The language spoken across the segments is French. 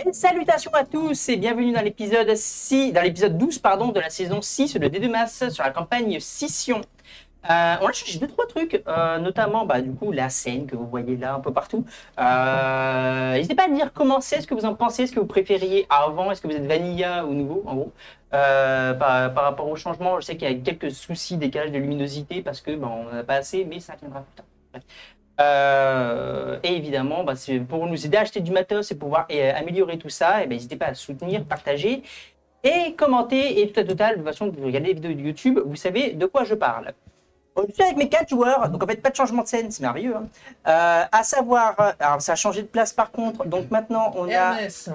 Et salutations à tous et bienvenue dans l'épisode 6, dans l'épisode 12 pardon, de la saison 6 de D2Mas sur la campagne Scission. On a changé 2-3 trucs, notamment du coup la scène que vous voyez là un peu partout. N'hésitez pas à me dire comment c'est, ce que vous en pensez, ce que vous préfériez avant, est-ce que vous êtes vanilla ou nouveau en gros. Par rapport au changement, je sais qu'il y a quelques soucis décalage de luminosité parce que on n'en a pas assez, mais ça viendra plus tard. Bref. Et évidemment, c'est pour nous aider à acheter du matos et pouvoir améliorer tout ça, et n'hésitez pas à soutenir, partager et commenter. Et tout à total, de toute façon, vous regardez les vidéos de YouTube, vous savez de quoi je parle. Je suis avec mes 4 joueurs, donc en fait pas de changement de scène, c'est merveilleux. À savoir, alors ça a changé de place par contre, donc maintenant on a Hermès.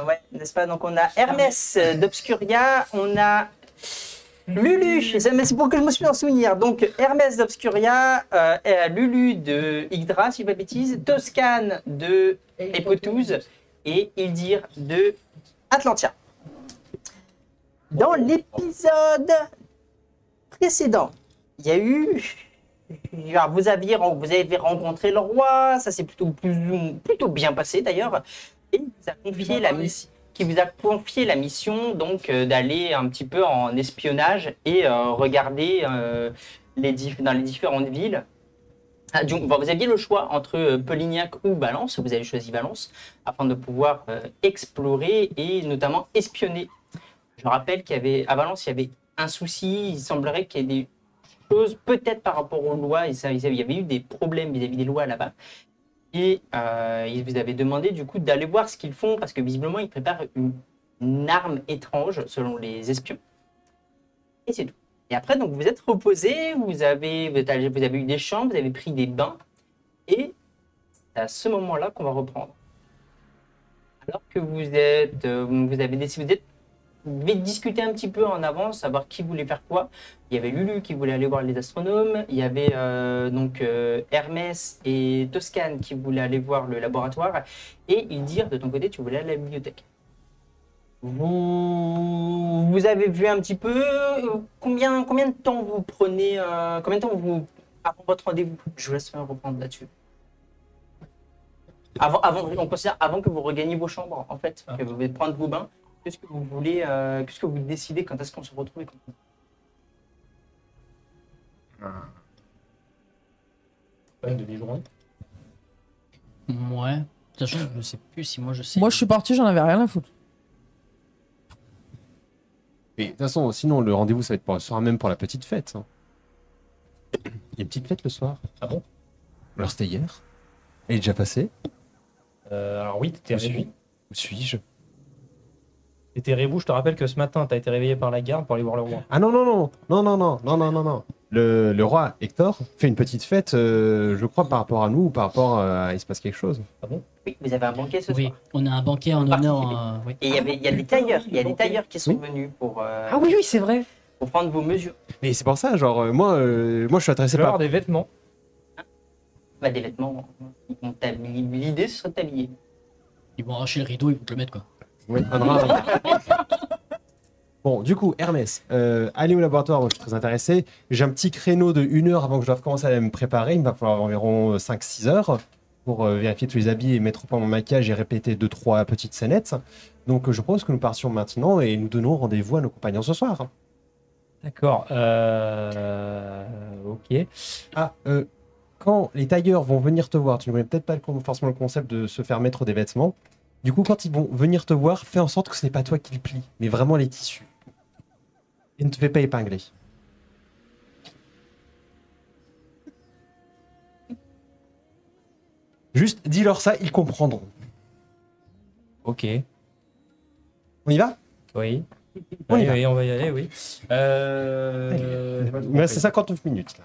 ouais, n'est-ce pas? Donc on a Hermès d'Obscuria, on a Lulu, c'est pour que je me suis en souvenir. Donc Hermès d'Obscuria, Lulu de Yggdra, si je ne dis pas de bêtises, Toscane de Epotouze et Ildir de Atlantia. Dans l'épisode précédent, il y a eu. Vous avez rencontré le roi, ça s'est plutôt bien passé d'ailleurs, et il vous a confié la mission. Qui vous a confié la mission donc d'aller un petit peu en espionnage et regarder dans les différentes villes. Donc, vous aviez le choix entre Polignac ou Valence, vous avez choisi Valence afin de pouvoir explorer et notamment espionner. Je rappelle qu'à Valence il y avait un souci, il semblerait qu'il y ait des choses peut-être par rapport aux lois, il y avait eu des problèmes vis-à-vis des lois là-bas. Et ils vous avaient demandé du coup d'aller voir ce qu'ils font parce que visiblement ils préparent une arme étrange selon les espions. Et c'est tout. Et après donc vous êtes reposés, vous avez eu des chambres, vous avez pris des bains et c'est à ce moment-là qu'on va reprendre. Alors que vous avez décidé de discuter un petit peu en avance, savoir qui voulait faire quoi. Il y avait Lulu qui voulait aller voir les astronomes, il y avait Hermès et Toscane qui voulaient aller voir le laboratoire, et Ildir, de ton côté, tu voulais aller à la bibliothèque. Vous avez vu un petit peu combien de temps vous prenez, combien de temps vous avant votre rendez-vous? Je vous laisse reprendre là-dessus. On considère avant que vous regagniez vos chambres, en fait, que vous allez prendre vos bains. Qu'est-ce que vous voulez, qu'est-ce que vous décidez quand est-ce qu'on se retrouve Une demi-journée. Ouais. Sachant que je ne sais plus si moi je sais. Moi, je suis parti, j'en avais rien à foutre. Mais de toute façon, sinon, le rendez-vous, ça va être le soir même pour la petite fête. Hein. Il y a une petite fête le soir. Ah bon? Alors, c'était hier. Elle est déjà passée. Alors oui, t'étais réveillé. Où suis-je? T'étais réveillé, je te rappelle que ce matin, t'as été réveillé par la garde pour aller voir le roi. Ah non. Le roi Hector fait une petite fête, je crois, par rapport à nous ou par rapport à... Il se passe quelque chose. Ah bon? Oui, vous avez un banquet ce Oui, soir. on a un banquet en honneur. Oui. Et il y a des tailleurs qui sont venus pour, Ah oui, c'est vrai. pour prendre vos mesures. Mais c'est pour ça, genre, moi, je suis intéressé Tu vas par... avoir des vêtements. Des vêtements, l'idée ce serait de t'habiller. Ils vont arracher le rideau, ils vont te le mettre quoi. Ouais, un drap. Bon, du coup, Hermès, aller au laboratoire, moi je suis très intéressé. J'ai un petit créneau de 1 heure avant que je doive commencer à me préparer. Il me va falloir environ 5-6 heures pour vérifier tous les habits et mettre au point mon maquillage et répéter 2-3 petites scénettes. Donc je propose que nous partions maintenant et nous donnons rendez-vous à nos compagnons ce soir. D'accord. Ok. Ah, quand les tailleurs vont venir te voir, tu ne connais peut-être pas forcément le concept de se faire mettre des vêtements. Du coup, quand ils vont venir te voir, fais en sorte que ce n'est pas toi qui le plie, mais vraiment les tissus. Et ne te fais pas épingler. Juste dis-leur ça, ils comprendront. Ok. On y va? Oui. On y va. Oui, on va y aller, oui. Mais c'est 59 minutes là.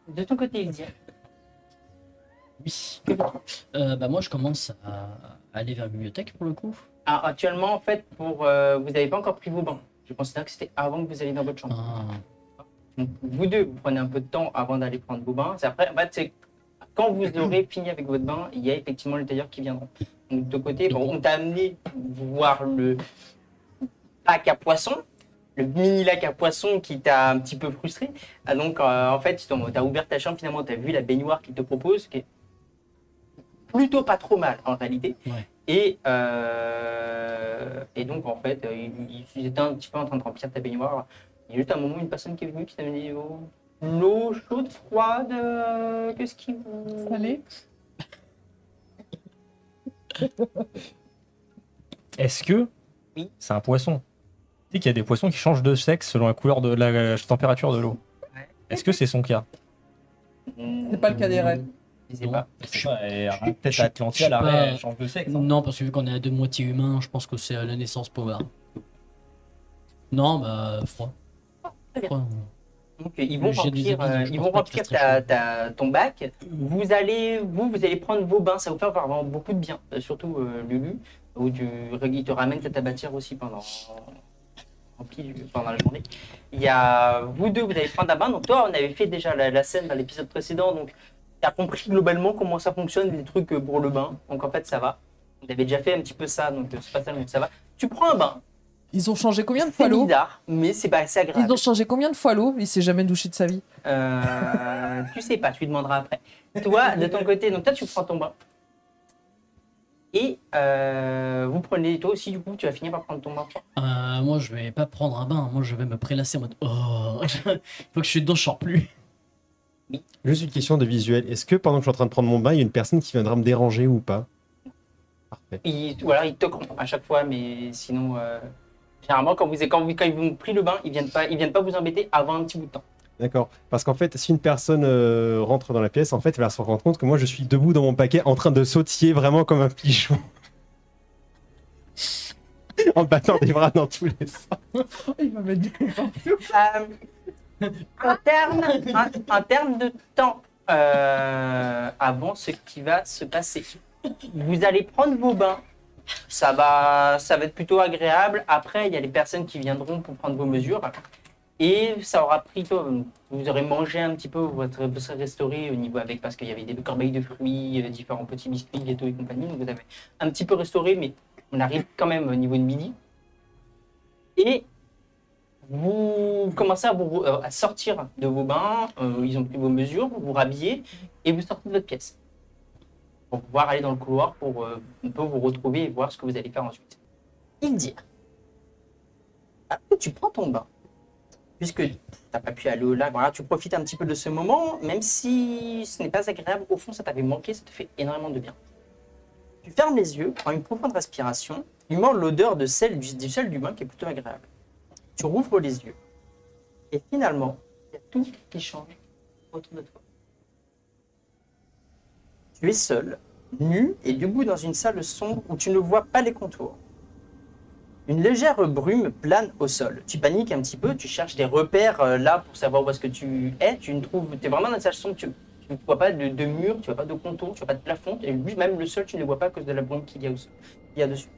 De ton côté, Ildir. Oui. Moi je commence à aller vers la bibliothèque pour le coup. Ah, actuellement, en fait, vous n'avez pas encore pris vos bains. Je considère que c'était avant que vous alliez dans votre chambre. Ah. Donc, vous deux, vous prenez un peu de temps avant d'aller prendre vos bains. C'est après, c'est quand vous aurez fini avec votre bain, il y a effectivement les tailleurs qui viendront. Donc, de ton côté, on t'a amené voir le lac à poissons, le mini lac à poissons qui t'a un petit peu frustré. Donc, en fait, tu as ouvert ta chambre, finalement, tu as vu la baignoire qu'ils te proposent, qui est plutôt pas trop mal en réalité. Ouais. Et donc en fait, ils étaient un petit peu en train de remplir ta baignoire. Il y a juste un moment, une personne qui est venue qui t'a dit oh, l'eau chaude, froide, qu'est-ce qui vous... Salé. Est-ce que Oui. c'est un poisson? Tu sais qu'il y a des poissons qui changent de sexe selon la couleur de la température de l'eau. Ouais. Est-ce que c'est son cas? C'est pas le cas des rêves. Je sais Non. pas. Je sais pas, peut-être je- Atlantis, je sais à l'arrêt, pas. elle change de sexe. hein. Non, parce que vu qu'on est à deux moitiés humains, je pense que c'est à la naissance Power. Non, bah, froid. Très bien. Froid. Donc ils vont J'ai des remplir, habits, je ils pense vont pas qu'il remplir fasse très ton bac. Vous allez prendre vos bains. Ça va vous faire vraiment beaucoup de bien. Surtout Lulu, où il te ramène ta tabatière aussi pendant la journée. Il y a vous deux, vous allez prendre un bain. Donc toi, on avait fait déjà la scène dans l'épisode précédent. Donc tu as compris globalement comment ça fonctionne, les trucs pour le bain. Donc en fait, ça va. On avait déjà fait un petit peu ça, donc c'est pas ça, donc ça va. Tu prends un bain. Ils ont changé combien de C'est fois l'eau? bizarre, mais c'est pas assez agréable. Ils ont changé combien de fois l'eau? Il s'est jamais douché de sa vie. Tu sais pas, tu lui demanderas après. Toi, de ton côté, donc toi, tu prends ton bain. Et vous prenez, toi aussi, du coup, tu vas finir par prendre ton bain. Moi, je vais pas prendre un bain. Moi, je vais me prélasser en mode oh, faut que je suis dedans, je sors plus. Juste une question de visuel. Est-ce que pendant que je suis en train de prendre mon bain, il y a une personne qui viendra me déranger ou pas? Parfait. Voilà, ils toqueront à chaque fois, mais sinon, généralement, quand ils vous ont pris le bain, ils viennent pas vous embêter avant un petit bout de temps. D'accord. Parce qu'en fait, si une personne rentre dans la pièce, en fait, elle va se rendre compte que moi, je suis debout dans mon paquet en train de sautiller vraiment comme un pigeon. En battant des bras dans tous les sens. Il va mettre du En termes de temps, avant ce qui va se passer, vous allez prendre vos bains. Ça va être plutôt agréable. Après, il y a les personnes qui viendront pour prendre vos mesures. Et ça aura pris, vous aurez mangé un petit peu, vous serez restauré au niveau avec, parce qu'il y avait des corbeilles de fruits, différents petits biscuits, gâteaux et compagnie. Donc vous avez un petit peu restauré, mais on arrive quand même au niveau de midi. Et vous commencez à sortir de vos bains, ils ont pris vos mesures, vous vous rhabillez et vous sortez de votre pièce. Pour pouvoir aller dans le couloir pour un peu vous retrouver et voir ce que vous allez faire ensuite. Il dit, après tu prends ton bain, puisque tu n'as pas pu aller au lac, voilà, tu profites un petit peu de ce moment, même si ce n'est pas agréable, au fond ça t'avait manqué, ça te fait énormément de bien. Tu fermes les yeux, prends une profonde respiration, tu mens l'odeur de sel, du sel du bain qui est plutôt agréable. Tu rouvres les yeux, et finalement, il y a tout qui change autour de toi. Tu es seul, nu et debout dans une salle sombre où tu ne vois pas les contours. Une légère brume plane au sol. Tu paniques un petit peu, tu cherches des repères là pour savoir où est-ce que tu es. Tu es vraiment dans une salle sombre, tu ne vois pas de mur, tu ne vois pas de contour, tu ne vois pas de plafond. Et même le sol, tu ne le vois pas à cause de la brume qu'il y a dessus.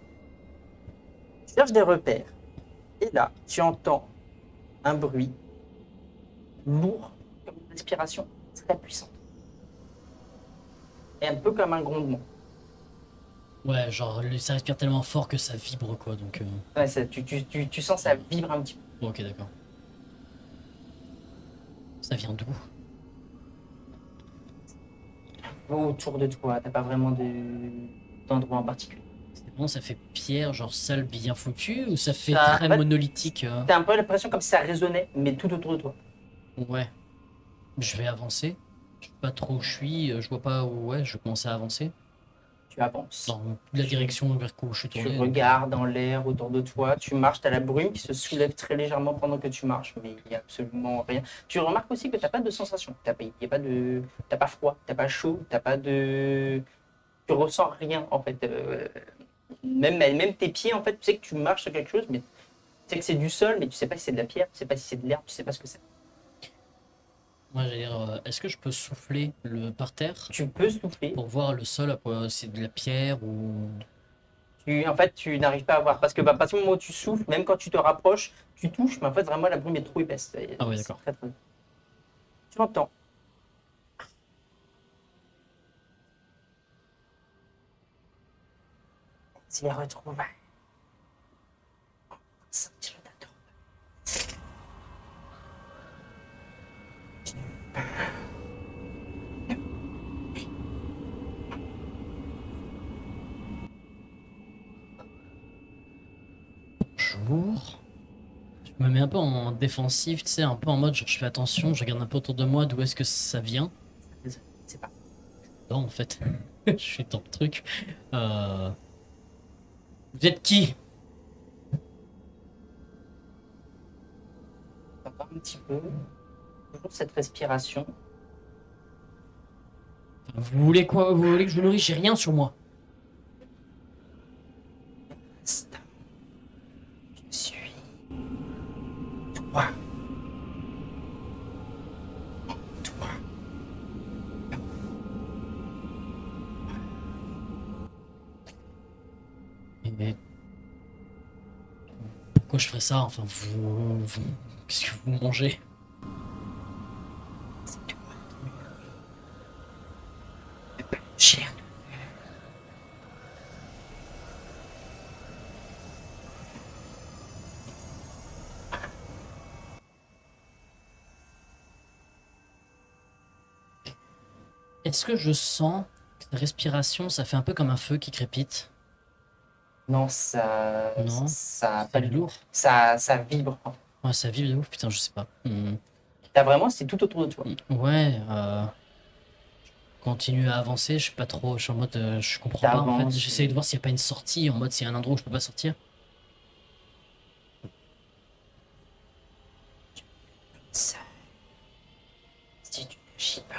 Tu cherches des repères. Et là, tu entends un bruit lourd, comme une respiration très puissante. Et un peu comme un grondement. Ouais, genre ça respire tellement fort que ça vibre quoi, donc. Ouais, tu sens ça vibre un petit peu. Bon, ok, d'accord. Ça vient d'où? Autour de toi, t'as pas vraiment d'endroit en particulier. C'est bon, ça fait pierre, genre salle bien foutue, ou ça fait Ça- très en fait, monolithique T'as un peu l'impression comme si ça résonnait, mais tout autour de toi. Ouais. Je vais avancer. Je sais pas trop où je suis, je vois pas où. Ouais, je commence à avancer. Tu avances. Dans la direction vers où je suis Tu tourné. regardes dans l'air autour de toi, tu marches, tu as la brume qui se soulève très légèrement pendant que tu marches, mais il n'y a absolument rien. Tu remarques aussi que tu n'as pas de sensation. T'as pas froid, tu n'as pas chaud, tu ressens rien en fait. Même tes pieds, en fait, tu sais que tu marches sur quelque chose, mais tu sais que c'est du sol, mais tu sais pas si c'est de la pierre, tu sais pas si c'est de l'herbe, tu sais pas ce que c'est. Moi, j'allais dire, est-ce que je peux souffler le par terre Tu peux souffler. pour voir le sol, c'est de la pierre ou. En fait, tu n'arrives pas à voir. Parce que à partir du moment où tu souffles, même quand tu te rapproches, tu touches, mais en fait, vraiment, la brume est trop épaisse. Ah ouais, C'est d'accord. très. Tu entends. C'est les retrouvailles. Sortir de ta tombe. lourd. Je me mets un peu en défensif, tu sais, un peu en mode genre je fais attention, je regarde un peu autour de moi d'où est-ce que ça vient. C'est pas. Non, en fait, je suis dans le truc. Vous êtes qui? Encore un petit peu. Toujours cette respiration. Vous voulez quoi? Vous voulez que je vous nourrisse? J'ai rien sur moi. Instant. Je suis toi. Toi. Mais pourquoi je ferais ça? Enfin, qu'est-ce que vous mangez? C'est toi. Cher. Est-ce que je sens que la respiration, ça fait un peu comme un feu qui crépite? Non, ça. Non, Ça. Pas du lourd. Ça vibre. Ouais, ça vibre de ouf, putain, je sais pas. T'as vraiment, c'est tout autour de toi. Ouais, continue à avancer, je suis pas trop, je suis en mode, je comprends pas en fait. T'avances. J'essaye de voir s'il n'y a pas une sortie, en mode s'il y a un endroit où je peux pas sortir. Ça. Si tu ne chis pas,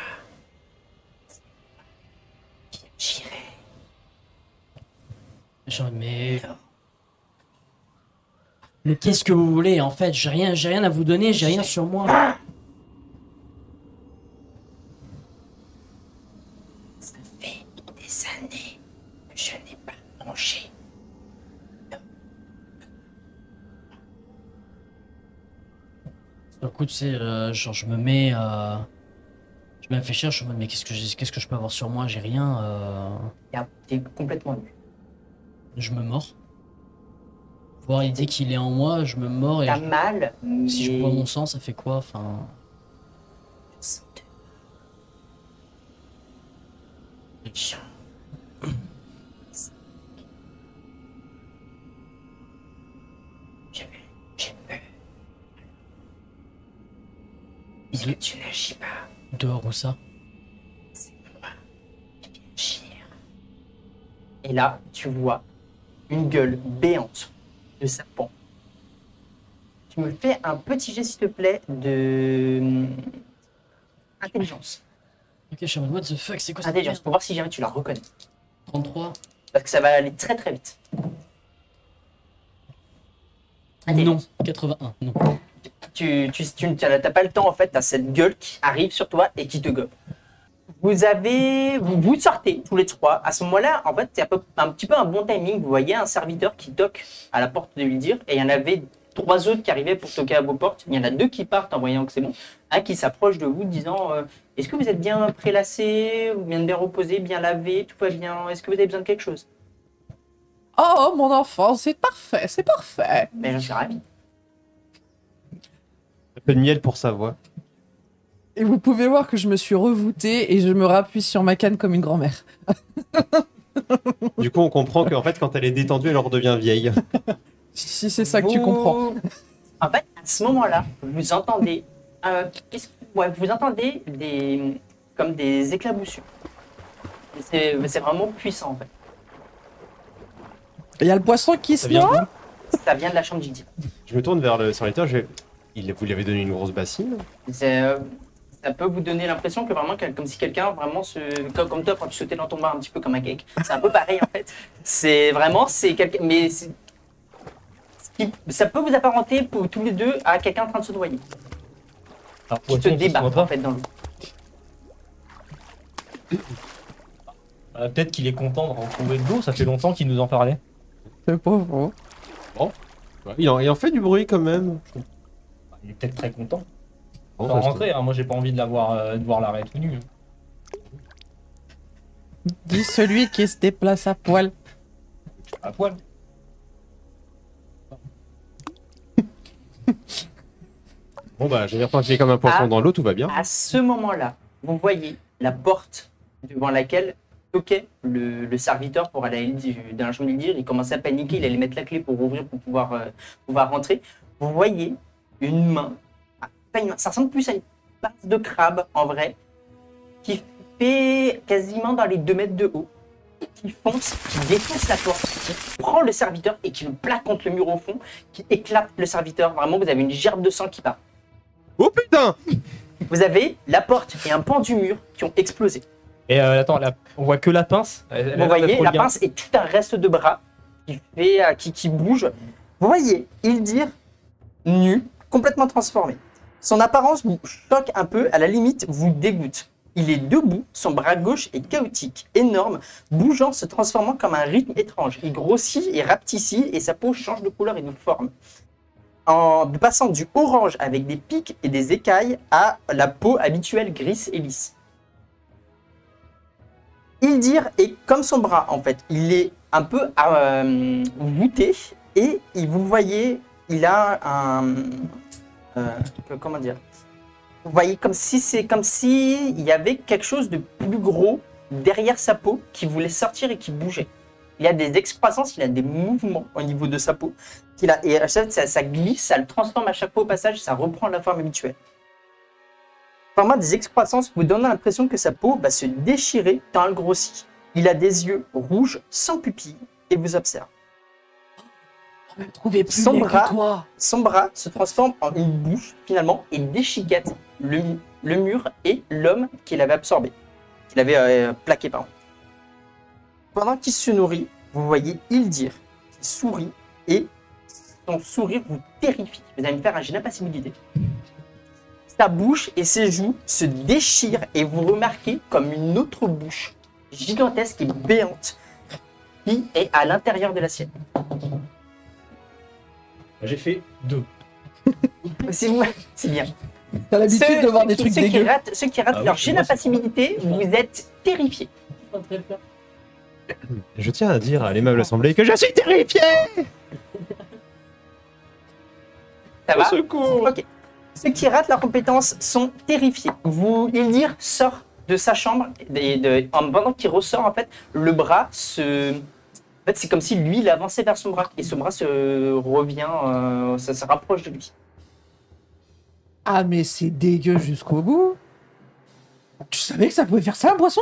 j'irai. Genre, mais qu'est-ce que vous voulez en fait? J'ai rien à vous donner, j'ai rien sur moi. Ça fait des années que je n'ai pas mangé. Du coup, tu sais, genre je me mets à réfléchir, je me dis mais qu'est-ce que je peux avoir sur moi? J'ai rien. T'es complètement nu. Je me mords. Voir l'idée qu'il est en moi, je me mords et T'as mal, mais... si je bois mon sang, ça fait quoi? Enfin, Je sens de- Les gens. J'ai peur. Puisque tu n'agis pas, dehors ou ça? c'est moi qui viens agir. Et là, tu vois une gueule béante de serpent. Tu me fais un petit jet, s'il te plaît, de intelligence. Ok, je suis en mode what the fuck, c'est quoi cette Intelligence, merde? pour voir si jamais tu la reconnais. 33? Parce que ça va aller très très vite. Non, Intelligence. 81, non. T'as pas le temps en fait, t'as cette gueule qui arrive sur toi et qui te gobe. Vous sortez tous les trois. À ce moment-là, en fait, c'est un petit peu un bon timing. Vous voyez un serviteur qui toque à la porte de lui dire, et il y en avait 3 autres qui arrivaient pour toquer à vos portes. Il y en a 2 qui partent en voyant que c'est bon. Un qui s'approche de vous disant est-ce que vous êtes bien prélassé, bien reposé, bien lavé, tout va bien? Est-ce que vous avez besoin de quelque chose? Oh, mon enfant, c'est parfait, c'est parfait. Mais j'en suis ravi. Un peu de miel pour sa voix. Et vous pouvez voir que je me suis revoutée et je me rappuie sur ma canne comme une grand-mère. Du coup, on comprend qu'en fait, quand elle est détendue, elle redevient vieille. Si c'est ça que tu comprends. En fait, à ce moment-là, vous entendez, vous entendez comme des éclaboussures. C'est vraiment puissant en fait. Il y a le poisson qui Ça se vient noie. d'où? Ça vient de la chambre d'Igdy. Je me tourne vers le serviteur, vous lui avez donné une grosse bassine. Ça peut vous donner l'impression que vraiment, comme si quelqu'un vraiment comme toi quand tu sautais dans ton bar un petit peu comme un cake. C'est un peu pareil en fait. C'est vraiment, c'est quelqu'un, mais ça peut vous apparenter pour tous les deux à quelqu'un en train de se noyer, Alors, qui se poisson, débat voit pas. en fait dans l'eau. Peut-être qu'il est content de retrouver de l'eau, ça fait longtemps qu'il nous en parlait. C'est pas faux. Il en fait du bruit quand même. Il est peut-être très content. Bon, Sans ça, je rentrer, hein, moi j'ai pas envie de de voir l'arrêt tout nu. Dis celui qui se déplace à poil. À poil. Bon bah, j'ai l'air tranquille comme un poisson Ah. dans l'eau, tout va bien. À ce moment-là, vous voyez la porte devant laquelle bloquait le serviteur pour aller dans la chambre d'Ildir. Il commençait à paniquer, il allait mettre la clé pour ouvrir, pour pouvoir rentrer. Vous voyez une main, pas une main, ça ressemble plus à une patte de crabe en vrai, qui fait quasiment dans les 2 mètres de haut, qui fonce, qui défonce la porte, qui prend le serviteur et qui le plaque contre le mur au fond, qui éclate le serviteur. Vraiment, vous avez une gerbe de sang qui part. Oh putain! Vous avez la porte et un pan du mur qui ont explosé. Et attends, on voit que la pince. Vous voyez, la pince et tout un reste de bras qui bouge. Vous voyez Ildir nu, complètement transformé. Son apparence vous choque un peu, à la limite vous dégoûte. Il est debout, son bras gauche est chaotique, énorme, bougeant, se transformant comme un rythme étrange. Il grossit et rapetissit et sa peau change de couleur et de forme. En passant du orange avec des pics et des écailles à la peau habituelle grise et lisse. Ildir est comme son bras en fait, il est un peu voûté et vous voyez, il a un... comment dire? Vous voyez comme si il y avait quelque chose de plus gros derrière sa peau qui voulait sortir et qui bougeait. Il y a des excroissances, il a des mouvements au niveau de sa peau. Et ça glisse, ça le transforme à chaque fois au passage, ça reprend la forme habituelle. Vraiment des excroissances vous donnant l'impression que sa peau va se déchirer tant elle grossit. Il a des yeux rouges sans pupilles et vous observe. On va trouver plus Son laid bras. que toi. Son bras se transforme en une bouche finalement et déchiquette le mur et l'homme qu'il avait absorbé, qu'il avait plaqué pardon. Pendant qu'il se nourrit, vous voyez Ildir qui sourit et son sourire vous terrifie. Vous allez me faire un jet d'impassibilité. Sa bouche et ses joues se déchirent et vous remarquez comme une autre bouche gigantesque et béante qui est à l'intérieur de la sienne. J'ai fait 2. C'est bien. T'as l'habitude de voir des trucs dégueux. Ceux qui ratent Ah oui, leur jet moi, c'est- d'impassibilité, vous êtes terrifiés. Je tiens à dire à l'aimable assemblée que je suis terrifié! Ça va? secours! Ok. Ceux qui ratent leur compétence sont terrifiés. Ildir sort de sa chambre et pendant qu'il ressort, en fait, le bras se... En fait, c'est comme si lui, il avançait vers son bras et ce bras se revient, ça se rapproche de lui. Ah, mais c'est dégueu jusqu'au bout. Tu savais que ça pouvait faire ça, un poisson?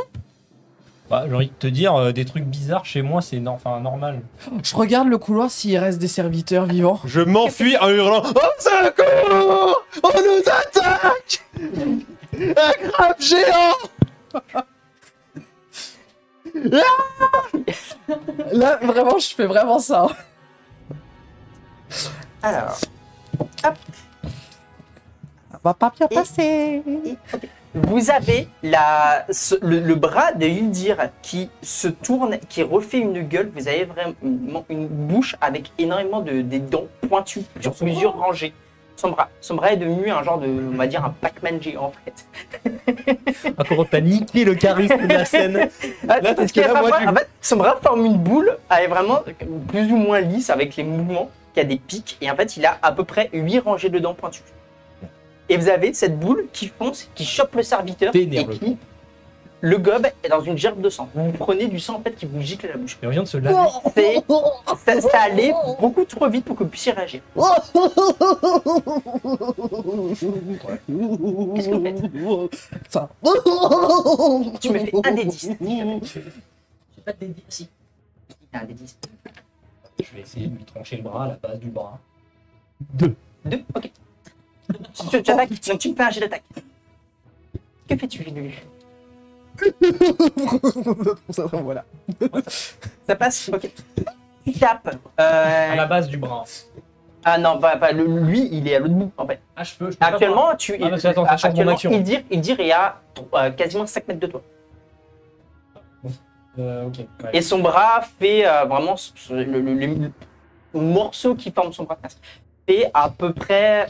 Bah, j'ai envie de te dire, des trucs bizarres chez moi, c'est normal. Je regarde le couloir s'il reste des serviteurs vivants. Je m'enfuis en hurlant « Au secours! On nous attaque! Un crabe géant! Là, vraiment, je fais vraiment ça. Alors, Ça va pas bien Et- passer. vous avez le bras de Ildir qui se tourne, qui refait une gueule. Vous avez vraiment une bouche avec énormément des dents pointues sur Son plusieurs rangées. Son bras est devenu un genre de, on va dire, un Pac-Man géant en fait. Ah, comment t'as niqué le charisme de la scène? Parce parce qu'il que là, moi, en fait, son bras forme une boule, elle est vraiment plus ou moins lisse avec les mouvements, qui a des pics, et en fait, il a à peu près 8 rangées de dents pointues. Et vous avez cette boule qui fonce, qui chope le serviteur, Vénère, et le qui le gobe est dans une gerbe de sang. Vous prenez du sang en fait qui vous gicle à la bouche. Il revient de se laver. Ça allait beaucoup trop vite pour que vous puissiez réagir. Qu'est-ce que vous faites? Ça. Tu me fais un des 10. J'ai pas de des 10 aussi. Un des 10. Je vais essayer de lui trancher le bras à la base du bras. 2, ok. Tu attaques, donc tu me fais un jet d'attaque. Que fais-tu, Lulu? Voilà. Ça passe? Ok. Tu tapes. À la base du bras. Ah non, lui, il est à l'autre bout, en fait. Ah, je peux pas Actuellement, voir. Ah, parce que attends, ça change mon action. il est à quasiment 5 mètres de toi. Ok. Ouais. Et son bras fait vraiment le morceau qui forme son bras fait à peu près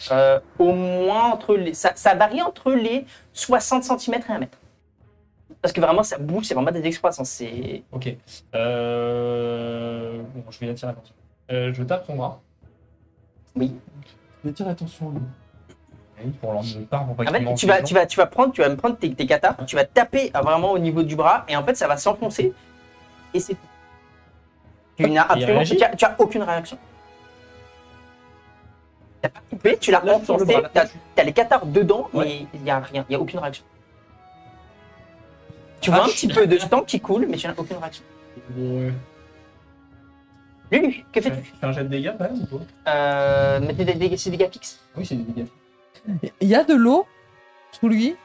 au moins entre les. Ça varie entre les 60 cm et 1 mètre. Parce que vraiment, ça bouge, c'est vraiment des excroissances. C'est. Ok. Bon, je vais attirer l'attention. Je tape son bras. Oui. Je vais dire attention. Oui, pour l'emmener part, pour pas En qu'il fait, mange tu les vas, gens. tu vas me prendre tes katas, tu vas taper vraiment au niveau du bras, et en fait, ça va s'enfoncer, et c'est tout. Tu n'as absolument, réagit tu as aucune réaction. T'as pas coupé, tu l'as Là, sur le enfoncé, bras, t'as les cathares dedans, Ouais. mais il n'y a rien, il n'y a aucune réaction. Tu vois un petit peu de sang qui coule, mais tu n'as aucune réaction. Ouais. Lulu, que fais-tu? Tu fais un jet de dégâts quand même ou pas? Mais c'est des dégâts fixes. Oui, c'est des dégâts. Il y a de l'eau sous lui.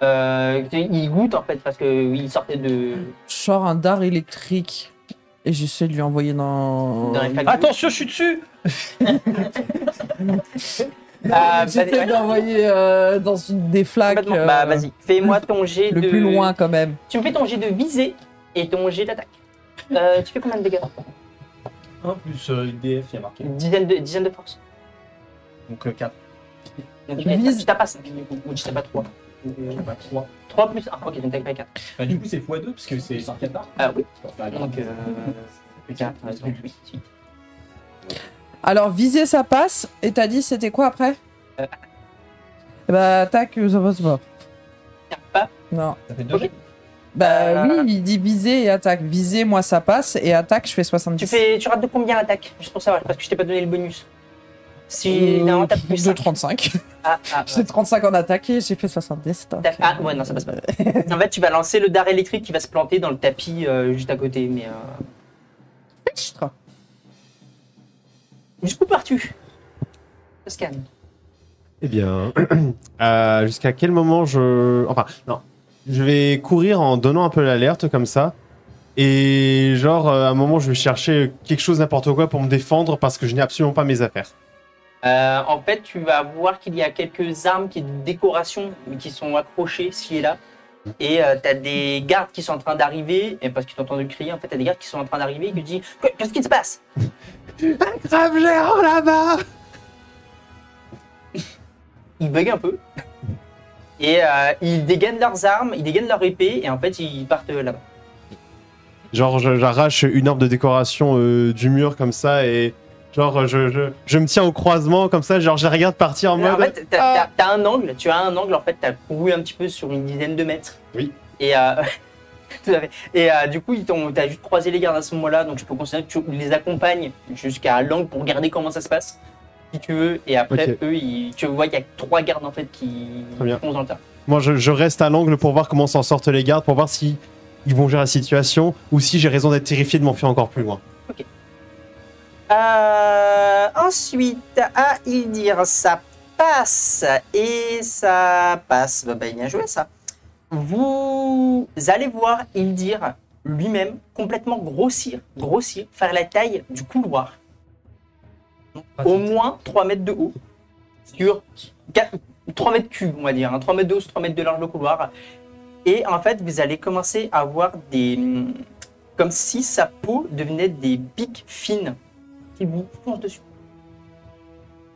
Il goûte en fait, parce qu'il sortait de... Je sors un dard électrique et j'essaie de lui envoyer dans. dans les flaques. Attention, je suis dessus! J'essaie Vas-y, ouais. d'envoyer dans des flaques. Complètement. Bah vas-y, fais-moi ton jet Le de... plus loin quand même. Tu me fais ton jet de visée et ton jet d'attaque. Tu fais combien de dégâts? 1 plus DF, il y a marqué. Dizaine de force. Donc 4. Donc Vise. tu tapes pas 5 du coup, ou tu tapes pas 3. 3. 3 plus 1, ok, donc t'as pas 4. Bah, du coup, c'est x2 parce que c'est par Qatar. Ah oui, Donc, donc 4, 8. Alors viser ça passe et t'as dit c'était quoi après Euh. Bah attaque ça passe pas. Pas. Non. ça fait 2 Ok. jets. Bah oui il dit viser et attaque. Viser moi ça passe et attaque je fais 70. Tu rates de combien l'attaque? Juste pour savoir, parce que je t'ai pas donné le bonus. Si normalement t'as plus de 5. 35. Ah, J'ai 35 en attaque et j'ai fait 70. donc, Ah ouais, non, ça passe pas. En fait, tu vas lancer le dard électrique qui va se planter dans le tapis juste à côté, mais... Jusqu'où pars-tu, Toscan? Eh bien, jusqu'à quel moment je... Enfin, non. Je vais courir en donnant un peu l'alerte comme ça. Et genre, à un moment, je vais chercher quelque chose, n'importe quoi pour me défendre parce que je n'ai absolument pas mes affaires. En fait, tu vas voir qu'il y a quelques armes qui de décoration mais qui sont accrochées ci et là. Et t'as des gardes qui sont en train d'arriver, et parce qu'ils t'entendent crier, en fait, t'as des gardes qui sont en train d'arriver et qui te disent qu'est-ce qui se passe? Un grave géant là-bas! Ils bug un peu. Et ils dégainent leurs armes, ils dégainent leur épée, et en fait, ils partent là-bas. Genre, j'arrache une arme de décoration du mur comme ça et genre, je me tiens au croisement comme ça, genre, je les regarde partir en En mode. fait, t'as un angle, tu as un angle, en fait, t'as couru un petit peu sur une dizaine de mètres. Oui. Et tout à fait. Et du coup, t'as juste croisé les gardes à ce moment-là, donc je peux considérer que tu les accompagnes jusqu'à l'angle pour regarder comment ça se passe, si tu veux. Et après, Ok. eux, tu vois qu'il y a 3 gardes en fait qui Très bien. foncent dans le tas. Moi, je reste à l'angle pour voir comment s'en sortent les gardes, pour voir si ils vont gérer la situation ou si j'ai raison d'être terrifié de m'enfuir encore plus loin. Ensuite, à Ildir, ça passe et ça passe. Bah, bien joué ça. Vous allez voir Ildir lui-même complètement grossir, faire la taille du couloir. Donc, au moins 3 mètres de haut sur 3 mètres cubes, on va dire. 3 mètres de haut sur 3 mètres de large le couloir. Et en fait, vous allez commencer à avoir des... comme si sa peau devenait des piques fines qui vous foncent dessus.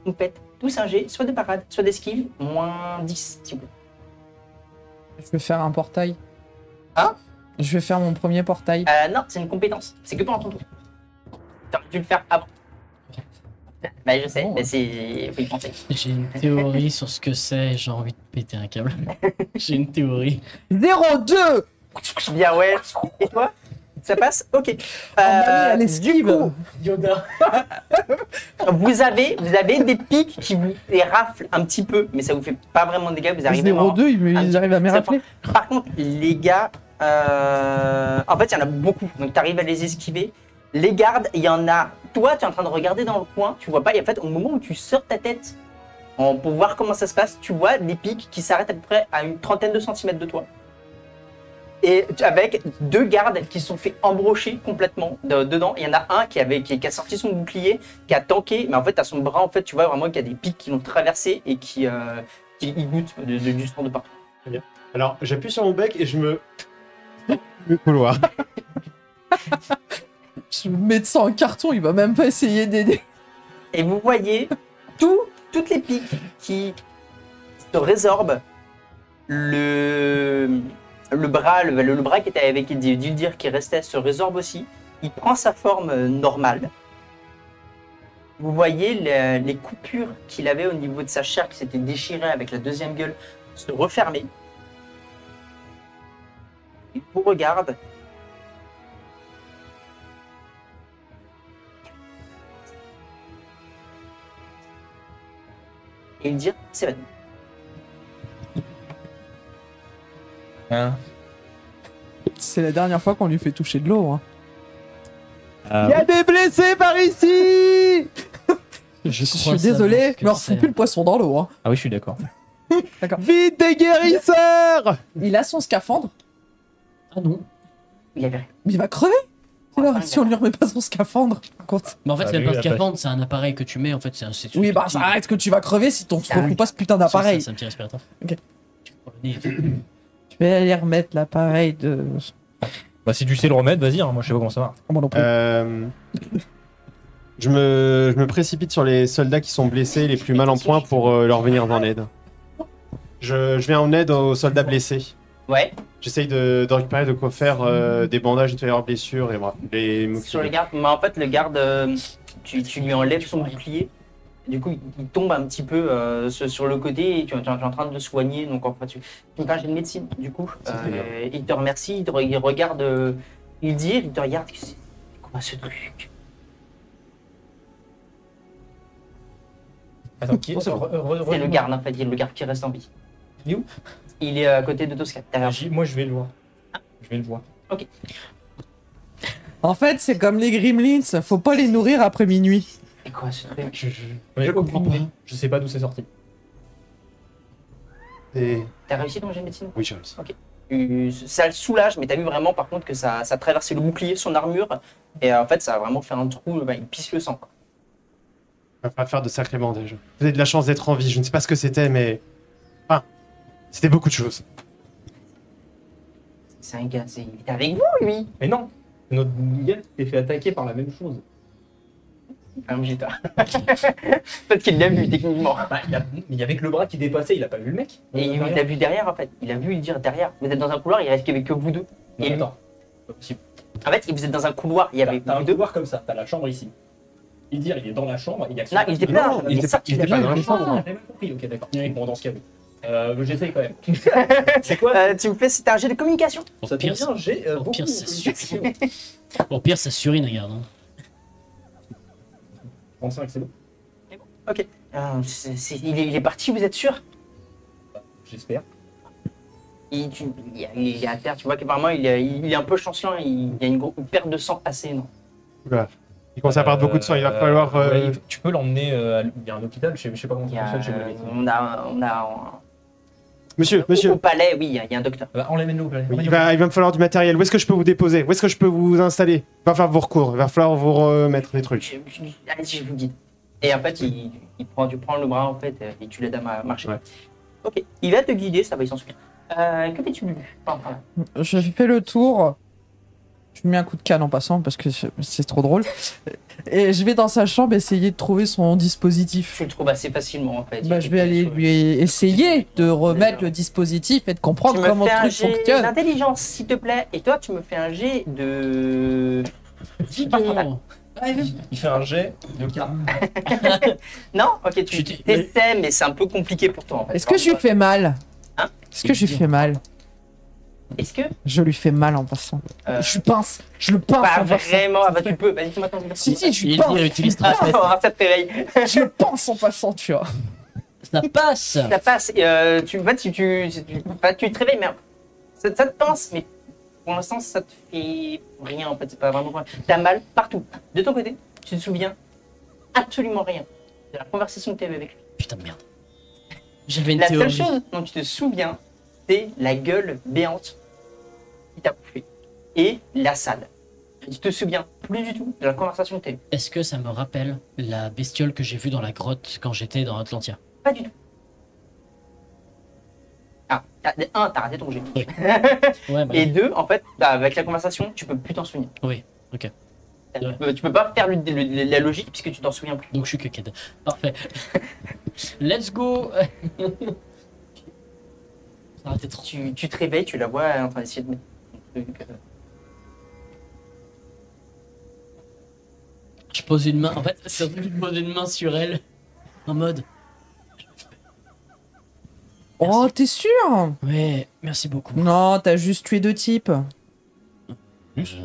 Vous faites tous un jet, soit de parade, soit d'esquive, moins 10, s'il vous plaît. Je vais faire un portail. Hein? Je vais faire mon premier portail. Non, c'est une compétence. C'est que pendant ton tour. T'aurais dû le faire avant. Bah, je sais, Bon, mais c'est... faut y penser. J'ai une théorie sur ce que c'est et j'ai envie de péter un câble. J'ai une théorie. 0-2. Bien, ouais. Et toi? Ça passe? Ok. Elle Du esquive. coup, Yoda. vous avez des pics qui vous les raflent un petit peu, mais ça vous fait pas vraiment de dégâts. Vous arrivez vraiment... 0-2, ils arrivent à me Ça rappeler. Par contre, les gars, en fait, il y en a beaucoup, donc tu arrives à les esquiver. Les gardes, il y en a. Toi, tu es en train de regarder dans le coin, tu vois pas. Et en fait, au moment où tu sors ta tête pour voir comment ça se passe, tu vois des pics qui s'arrêtent à peu près à une trentaine de centimètres de toi. Et avec 2 gardes qui se sont fait embrocher complètement dedans. Il y en a un qui a sorti son bouclier, qui a tanké, mais en fait, à son bras, en fait, tu vois vraiment qu'il y a des pics qui l'ont traversé et qui y goûtent du sang de partout. Alors, j'appuie sur mon bec et je me. Le couloir. Je mets de ça en carton, il va même pas essayer d'aider. Et vous voyez toutes les piques qui se résorbent. Le bras qui était avec Dildir qui restait se résorbe aussi. Il prend sa forme normale. Vous voyez les coupures qu'il avait au niveau de sa chair qui s'était déchirée avec la deuxième gueule se refermer. Il vous regarde. Et il dit s'évanouit. Hein. C'est la dernière fois qu'on lui fait toucher de l'eau. Hein. Il y a des blessés par ici. Je suis désolé, mais on refout plus le poisson dans l'eau. Hein. Ah oui, je suis d'accord. Vite des guérisseurs. Il a son scaphandre, Ah non. Il avait rien. mais il va crever. Enfin, Alors, si on lui remet pas son scaphandre, par contre. Mais en fait, Ah, c'est lui, même il pas a un scaphandre, c'est un appareil que tu mets. En fait, c'est Oui, bah ça arrête que tu vas crever si tu Ah oui. refous pas ce putain d'appareil. C'est un petit respirateur. Ok. Tu prends le nez et tout. Je vais aller remettre l'appareil de. Bah, si tu sais le remettre, vas-y, hein, moi je sais pas comment ça va. Oh, moi non plus. Je me précipite sur les soldats qui sont blessés, les plus mal en point, pour leur venir en aide. Je viens en aide aux soldats blessés. Ouais, J'essaye de récupérer de quoi faire des bandages, nettoyer leurs blessures et voilà. sur les gardes. Mais en fait, le garde, tu lui enlèves son bouclier. Du coup, il tombe un petit peu sur le côté et tu es en train de le soigner. Donc, en fait, tu me fais un jet de médecine, du coup. Il te remercie, il regarde, il te regarde. C'est quoi ce truc? Attends, qui C'est le garde, en fait, il y a le garde qui reste en vie. Il est où? Il est à côté de Tosca, derrière. Moi je vais le voir. Je vais le voir. En fait, c'est comme les gremlins, faut pas les nourrir après minuit. C'est quoi ce truc? Je comprends pas. Je sais pas d'où c'est sorti. T'as réussi ton jet de médecine? Oui, j'ai réussi. Ça le soulage, mais t'as vu vraiment par contre que ça traversait le bouclier, son armure, et en fait ça a vraiment fait un trou, il pisse le sang. Quoi. On va pas faire de sacrés bandages. Vous avez de la chance d'être en vie, je ne sais pas ce que c'était, mais... Ah, c'était beaucoup de choses. C'est un gars, il était avec vous lui. Mais non, notre gars s'est fait attaquer par la même chose. Un Vegeta. Peut-être qu'il l'a vu techniquement. Bah, il y avait que le bras qui dépassait, il a pas vu le mec. Et il l'a vu derrière en fait, il a vu lui dire derrière. Vous êtes dans un couloir, il reste qu'avec que vous deux. Non, Et lui. attends. Pas possible. En fait, vous êtes dans un couloir, il y avait T'as vous un deux. couloir comme ça, t'as la chambre ici. Il dit, il est dans la chambre, il y a Non, il était pas là, il était pas- il était pas dans la chambre. Ah, j'avais mal compris, ok, d'accord. Bon, dans ce cas, oui. J'essaye quand même. C'est quoi Tu me fais, c'était un jet de communication. Ça pire, devient, j'ai au beaucoup pire, c'est de communication. Au pire, ça surine, regarde. Hein. 35, c'est bon. Ok. Il est parti, vous êtes sûr? J'espère. Il est à terre, tu vois qu'apparemment il est un peu chancelant, il y a une perte de sang assez énorme. Oula. Il commence à perdre beaucoup de sang, il va falloir... ouais, tu peux l'emmener il y a un hôpital, je sais pas comment Il y ça a, fonctionne chez vous les médecins. on a Monsieur, au palais, oui, il y a un docteur. Bah, enlève-le au palais. oui, il va me falloir du matériel. Où est-ce que je peux vous déposer? Où est-ce que je peux vous installer? Il va falloir vous recours, il va falloir vous remettre les trucs. Allez-y, je vous guide. Et en fait, tu prends le bras en fait et tu l'aides à marcher. Ouais. Ok, il va te guider, ça va, il s'en souvient. Que fais-tu, Lulu? Enfin, Je fais le tour. Je lui mets un coup de canne en passant parce que c'est trop drôle. Et je vais dans sa chambre essayer de trouver son dispositif. tu le trouves assez facilement en fait. Bah, je vais aller lui essayer de remettre le dispositif et de Tu comprendre me comment fais le un truc jet fonctionne. d'intelligence, s'il te plaît. Et toi, tu me fais un jet de... Vivons. Il fait un jet de carte. Non? Ok, tu J'étais- t'essaies, mais c'est un peu compliqué pour toi en fait. Est-ce que je lui fais mal? Hein? Est-ce que je lui fais mal? Est-ce que... Je lui fais mal en passant. Euh, Je pince. Je le pince Pas en passant. vraiment, ah bah tu peux. Vas-y, fais-moi ton jet. Si, si, je lui Il pince. utilise Ah, très ça te réveille. Je le pince en passant, tu vois. Ça passe. Ça passe. Tu te réveilles, mais ça te pince, mais pour l'instant, ça te fait rien en fait. C'est pas vraiment. T'as mal partout. De ton côté, tu te souviens absolument rien de la conversation que tu avais avec lui. Putain de merde. J'avais une La seule théorie. chose dont tu te souviens, c'est la gueule béante qui t'a bouffé et la salle. Tu te souviens plus du tout de la conversation que tu as eue. Est-ce que ça me rappelle la bestiole que j'ai vue dans la grotte quand j'étais dans Atlantia? Pas du tout. Ah, t'as raté ton jet. Ouais, bah, Et deux, en fait, avec la conversation, tu peux plus t'en souvenir. oui, ok. Tu peux pas faire la logique puisque tu t'en souviens plus. Donc je suis que Ked. Parfait. Let's go. Ça aurait été trop. Tu te réveilles, tu la vois en train d'essayer de mettre ton truc. Je pose une main. En fait, c'est surtout que je pose une main sur elle. En mode. Oh, t'es sûr? Ouais, merci beaucoup. Non, t'as juste tué 2 types. Je-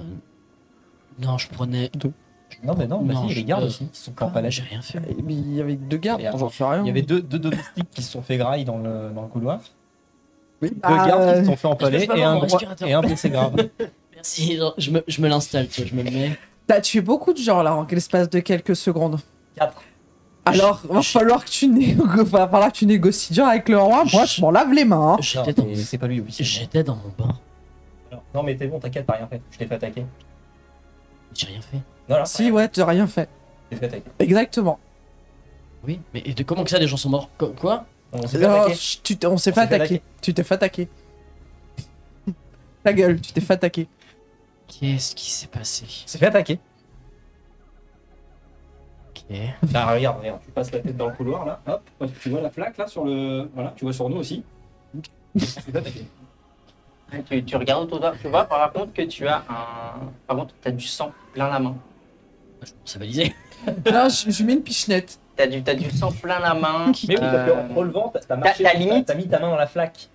Non, je prenais. Non, mais non, vas-y, les gardes aussi, qui se sont fait empaler. J'ai rien fait. Mais il y avait 2 gardes, Et alors, j'en sais rien. Il y avait deux domestiques qui se sont fait graille dans le couloir. Oui, Deux bah, gardes qui se sont fait Est-ce empaler que je peux et avoir un, mon gros- respirateur et un blessé grave. Merci, genre, je me l'installe, tu vois, je me le mets. T'as tué beaucoup de gens là en l'espace de quelques secondes. 4. Alors, va falloir que tu négocies dur avec le roi. Moi, je m'en lave les mains. Hein. J'étais dans... C'est pas lui officiellement. J'étais dans mon bain. Non, mais t'es bon, t'inquiète, t'as rien fait. Je t'ai fait attaquer. J'ai rien fait. Non, non, Si, ouais, t'as rien fait. je t'ai fait attaquer. Exactement. Oui, mais et de comment que ça, les gens sont morts? Quoi? On s'est fait Oh, attaquer. on s'est fait attaquer. Tu t'es fait attaquer. Ta gueule, tu t'es fait attaquer. Qu'est-ce qui s'est passé? On s'est fait attaquer. Ok. Bah, regarde, tu passes la tête dans le couloir là, hop, tu vois la flaque là sur le. Voilà, tu vois sur nous aussi. On s'est fait attaquer. Tu regardes autour de toi, tu vois par contre que tu as un. Par contre, tu as du sang plein la main. Je pense à baliser. Là, je mets une pichenette. T'as du sang plein la main. Mais oui, parce qu'en relevant, t'as marché, t'as limite- t'as mis ta main dans la flaque.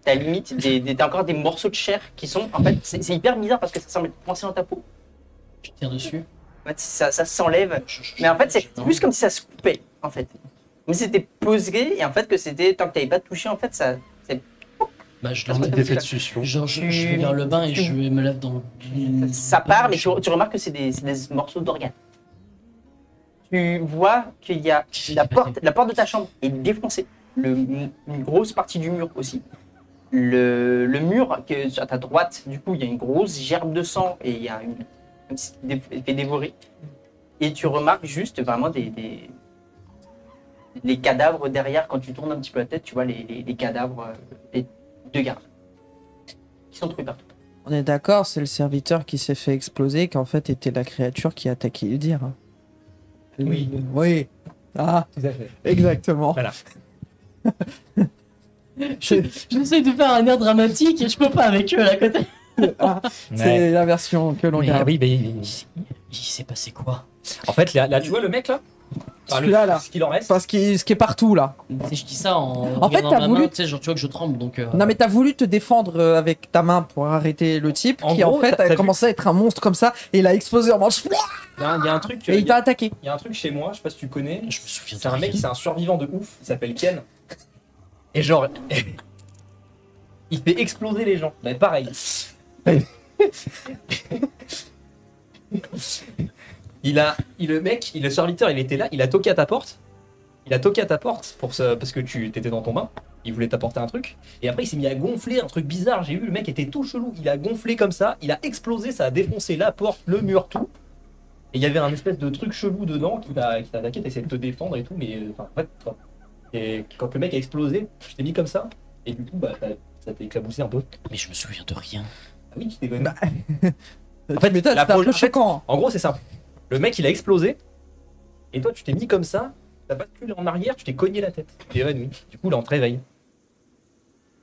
T'as limite t'as encore des morceaux de chair qui sont. En fait, c'est hyper bizarre parce que ça semble être coincé dans ta peau. Je tire dessus. En fait, ça s'enlève. Mais en fait, c'est plus comme si ça se coupait, en fait. Mais c'était posé et en fait, que c'était. Tant que t'avais pas touché, en fait, ça. Bah, je Ça se le fait. mets. Genre, je vais vers le bain et je me lève dans le. Ça part, mais tu remarques que c'est des morceaux d'organes. Tu vois qu'il y a la porte de ta chambre est défoncée. Une grosse partie du mur aussi. Le mur à ta droite, du coup, il y a une grosse gerbe de sang et il y a comme si c'était fait dévorer. Et tu remarques juste vraiment les cadavres derrière. Quand tu tournes un petit peu la tête, tu vois les cadavres des 2 gardes qui sont trouvés partout. On est d'accord, c'est le serviteur qui s'est fait exploser, qui en fait était la créature qui a attaqué Ildir. Oui. Oui. Ah, Tout à fait. exactement. Voilà. J'essaie de faire un air dramatique et je peux pas avec eux là à côté. Ah, c'est la version que l'on Mais garde. Oui, Il s'est passé quoi? En fait, là, tu vois le mec là. Celui-là, là. Ce qu'il en reste. Parce qu'il ce qui est partout là. Si je dis ça en En fait, regardant t'as ma voulu- main, tu sais, genre tu vois que je tremble donc. Non mais t'as voulu te défendre avec ta main pour arrêter le type En qui gros, en fait t'as a vu- commencé à être un monstre comme ça et il a explosé en manche Il y a un truc. et il t'a attaqué. Il y a un truc chez moi, je sais pas si tu connais. Je me souviens C'est de un mec, rien. c'est un survivant de ouf, il s'appelle Ken. Et genre, il fait exploser les gens. Mais pareil. Le serviteur, il était là, il a toqué à ta porte. Il a toqué à ta porte parce que tu étais dans ton bain. Il voulait t'apporter un truc. Et après, il s'est mis à gonfler, un truc bizarre. J'ai vu, le mec était tout chelou. Il a gonflé comme ça. Il a explosé, ça a défoncé la porte, le mur, tout. Et il y avait un espèce de truc chelou dedans qui t'a attaqué. T'essayais de te défendre et tout. Mais en fait, quand le mec a explosé, tu t'es mis comme ça. Et du coup, ça t'a éclaboussé un peu. Mais je me souviens de rien. Ah oui, tu t'es quand même. En fait, c'était un peu en fait, choquant. En gros, c'est simple. Le mec, il a explosé. Et toi, tu t'es mis comme ça. T'as basculé en arrière, tu t'es cogné la tête. Tu t'es évanoui. Du coup, là, on te réveille.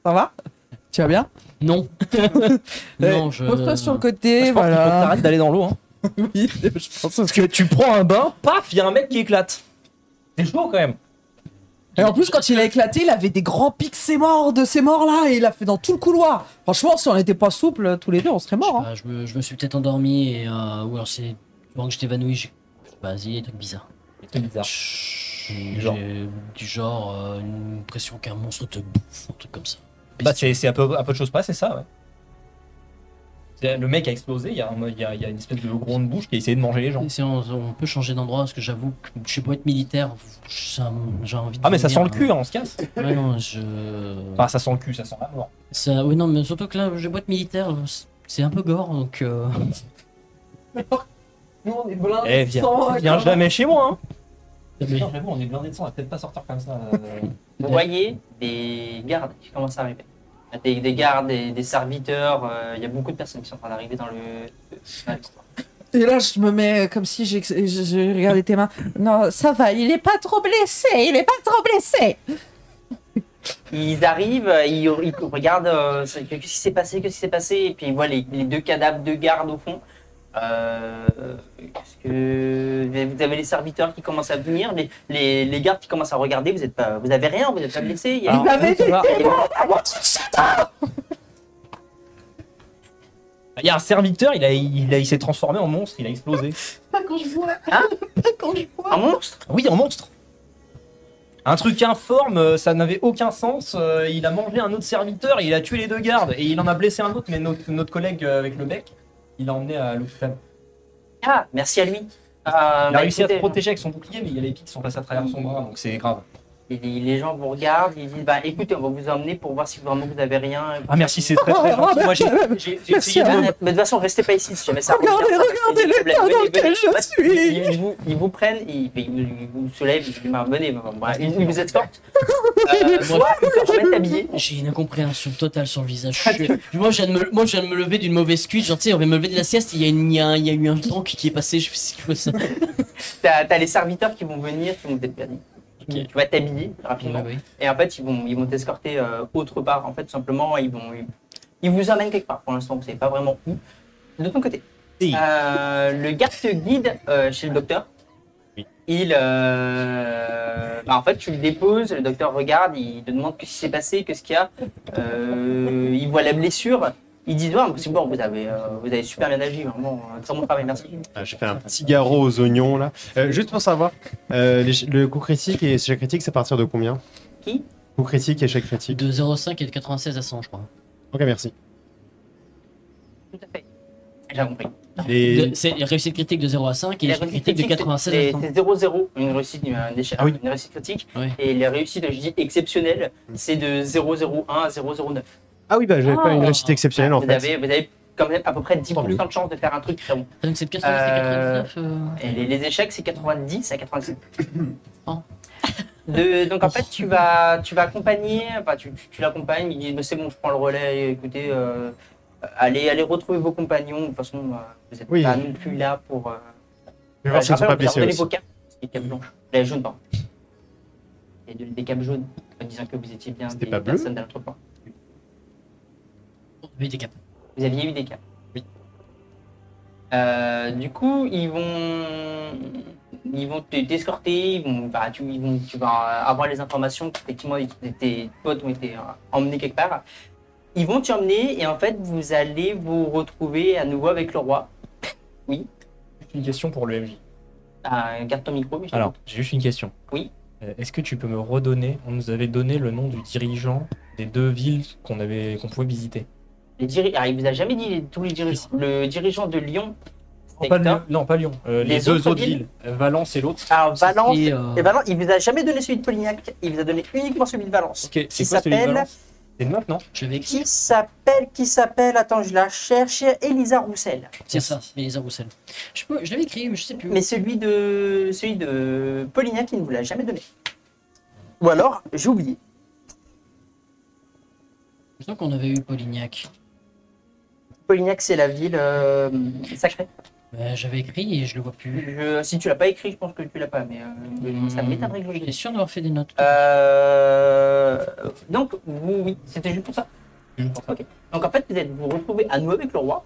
Ça va? Tu vas bien? Non. Non, je. Pose-toi sur le côté, Je pense qu'il faut que voilà. t'arrêtes d'aller dans l'eau. Hein. Oui, je pense Parce que tu prends un bain, paf, il y a un mec qui éclate. C'est chaud quand même. Et en plus, quand il a éclaté, il avait des grands pics de ces morts là et il a fait dans tout le couloir. Franchement, si on n'était pas souples tous les deux, on serait morts. Hein. Ah, je me suis peut-être endormi et. Ou alors c'est. Pendant que je t'évanouis, je sais pas, vas-y, des trucs bizarres. C'est bizarre. J'ai genre. du genre une impression qu'un monstre te bouffe, un truc comme ça. Bah, c'est un peu de choses près, c'est ça, ouais. Le mec a explosé, il y a une espèce de gros de bouche qui a essayé de manger les gens. Et si on peut changer d'endroit parce que j'avoue que je suis beau être militaire, j'ai envie de. Ah, mais ça sent venir, le cul, hein, on se casse. Ouais, non, Enfin, ça sent le cul, ça sent la mort. Ça, oui, non, mais surtout que là, j'ai beau être militaire, c'est un peu gore donc. Nous, on est blindés Eh, de sang, viens jamais chez moi, hein. Mais- J'avoue, on est blindé de sang, on va peut-être pas sortir comme ça. Vous voyez des gardes qui commencent à arriver. Des gardes, des serviteurs, il y a beaucoup de personnes qui sont en train d'arriver dans le Et là, je me mets comme si j'ai regardé tes mains. Non, ça va, il est pas trop blessé, il est pas trop blessé. Ils arrivent, ils regardent qu'est-ce qui s'est passé, et puis ils voient les 2 cadavres de gardes au fond. Qu'est-ce que... Vous avez les serviteurs qui commencent à venir, les gardes qui commencent à regarder, vous avez rien, vous n'êtes pas blessé. Il y a- Alors, Vous avez ça va. été Il y a un serviteur, il s'est transformé en monstre, il a explosé. Pas quand je vois. Hein Pas quand je vois. Un monstre? Oui, en monstre. Un truc informe, ça n'avait aucun sens. Il a mangé un autre serviteur, et il a tué les deux gardes et il en a blessé un autre, mais notre collègue avec le bec, il l'a emmené à l'hôpital. Ah, merci à lui. Il a réussi à se Écoutez, protéger avec son bouclier, mais il y a les pics qui sont passés à travers son bras, donc c'est grave. les gens vous regardent, ils disent bah écoutez, on va vous emmener pour voir si vraiment vous avez rien. Ah merci, c'est très très gentil. Moi j'ai Merci essayé à de vous. me... Mais de toute façon, restez pas ici si jamais ça Regardez, revient, ça va regardez créer des l'état problèmes. dans Venez, lequel venez. je suis. Ils vous prennent, ils vous soulèvent, ils disent bah, venez, ils vous escortent. Toi, tu vas être habillé. J'ai une incompréhension totale sur le visage. Moi, je viens de me lever d'une mauvaise cuite. Genre, tu sais, on vient de me lever de la sieste. Il y a eu un tank qui est passé. Je sais pas ça. T'as les serviteurs qui vont venir, qui vont t'être permis. Ok. Tu vas t'habiller rapidement. Ouais, ouais. Et en fait, ils vont t'escorter autre part. En fait, tout simplement, ils vous emmènent quelque part. Pour l'instant, vous savez pas vraiment où. De ton côté, Oui. le garde te guide chez le docteur. Oui. En fait, tu le déposes, le docteur regarde, il te demande ce qui s'est passé, qu'est-ce qu'il y a. Il voit la blessure. Ils disent ouais, c'est bon, vous avez super bien agi, vraiment, très bon travail, merci. J'ai fait un petit garrot aux oignons là. Juste pour savoir, le coup critique et échec critique, c'est à partir de combien? Qui? Coup critique et échec critique. De 0,5 et de 96 à 100, je crois. Ok, merci. Tout à fait. J'ai compris. Et... C'est réussite critique de 0 à 5 et Les réussite réussites critique de critiques, 96 c'est à 100. 0-0, une réussite, un échec, Ah oui. une réussite critique. Ouais. Et les réussites, je dis exceptionnelles, c'est de 0,01 à 0,09. Ah oui, bah j'avais pas une Ah. réussite exceptionnelle en vous, fait. avez quand même à peu près Tant 10% de chance de faire un truc très bon. Donc c'est 99. Et les échecs, c'est 90 à 97. Oh. Donc en fait, tu vas accompagner, enfin, tu l'accompagnes, il dit mais c'est bon, je prends le relais, écoutez, allez retrouver vos compagnons, de toute façon, vous n'êtes Oui. pas non plus là pour... Je vais voir s'ils ne sont pas blessés donné aussi. vos capes, les capes blanches, les jaunes, pardon. Et des capes jaunes, en disant que vous étiez bien C'était des pas bleu personnes de notre point. Oui, des caps. Vous aviez eu des capes. Oui. Du coup, ils vont t'escorter, tu vas avoir les informations qu'effectivement tes potes ont été emmenés quelque part. Ils vont t'emmener et en fait, vous allez vous retrouver à nouveau avec le roi. Juste une question pour le MJ. Garde ton micro, mais je Alors, j'ai juste une question. Oui. Est-ce que tu peux me redonner, on nous avait donné le nom du dirigeant des deux villes qu'on pouvait visiter. il vous a jamais dit tous les dirigeants. Le dirigeant de Lyon, c'est Pas Hector. Lyon, non, pas Lyon. Les Les deux autres autres villes villes, Valence et l'autre. Alors Valence, Et, et Valence, il vous a jamais donné celui de Polignac, il vous a donné uniquement celui de Valence. Ok, c'est Qui quoi celui de s'appelle- Valence? C'est une meuf, non? Je l'avais écrit. Qui s'appelle, attends, je la cherche, Elisa Roussel. C'est ça, Elisa Roussel. Je l'avais écrit, mais je sais plus. Mais celui de Polignac, il ne vous l'a jamais donné. Ou alors, j'ai oublié. Je sens qu'on avait eu Polignac. Polignac, c'est la ville sacrée. J'avais écrit et je le vois plus. Si tu l'as pas écrit, je pense que tu l'as pas, mais ça m'étonnerait que je J'étais l'écrive. sûr d'avoir fait des notes. Donc, oui, c'était juste pour ça. Ok. Donc, en fait, vous vous retrouvez à nouveau avec le roi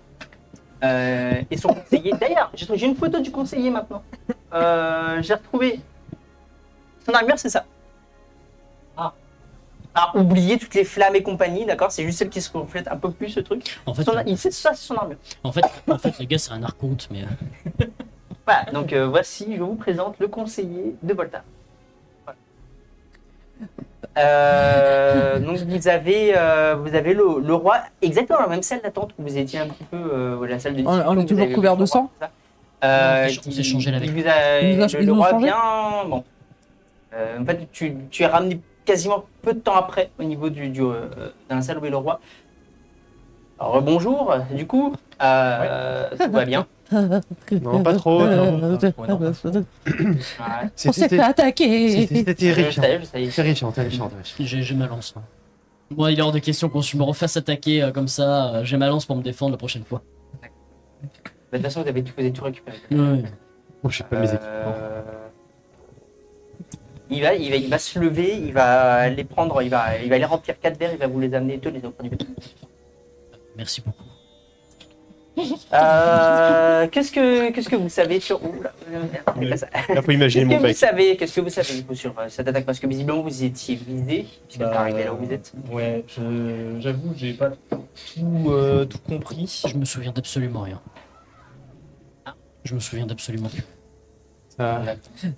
et son conseiller. D'ailleurs, j'ai une photo du conseiller maintenant. J'ai retrouvé son armure, c'est ça. Oubliez toutes les flammes et compagnie, d'accord? C'est juste celle qui se reflète un peu plus, ce truc. En fait, C'est ça, c'est son armure. en fait, le gars, c'est un archonte, mais. Voilà, donc voici, je vous présente le conseiller de Volta. Voilà. Donc vous avez le roi, exactement dans la même salle d'attente où vous étiez un petit peu, la salle de discussion. On est vous toujours avez couvert le de roi, sang tout ça. On s'est changé la veille. Ils Le nous ont roi changé vient, bon. En fait, tu es ramené quasiment peu de temps après au niveau dans la salle où est le roi. Alors bonjour, du coup, tout va bien. Non, pas trop. Ouais. On s'est fait attaquer. C'était terrifiant. Je sais. Terrifiant. J'ai ma lance. Hein. Moi, il est hors de question qu'on me refasse attaquer comme ça. J'ai ma lance pour me défendre la prochaine fois. De toute façon, vous avez tout récupéré. Ouais. Moi, je sais pas mes équipements. Il va se lever, il va les prendre, il va aller remplir 4 verres, il va vous les amener tous les autres du Merci beaucoup. Qu'est-ce que vous savez sur... Oula, merde, pas ça. Là, faut imaginer mon bec. Qu'est-ce que vous savez vous, sur cette attaque? Parce que visiblement vous étiez visé, puisque c'est arrivé là où vous êtes. Ouais, j'avoue, j'ai pas tout compris. Je me souviens d'absolument rien. Je me souviens d'absolument plus. Ça...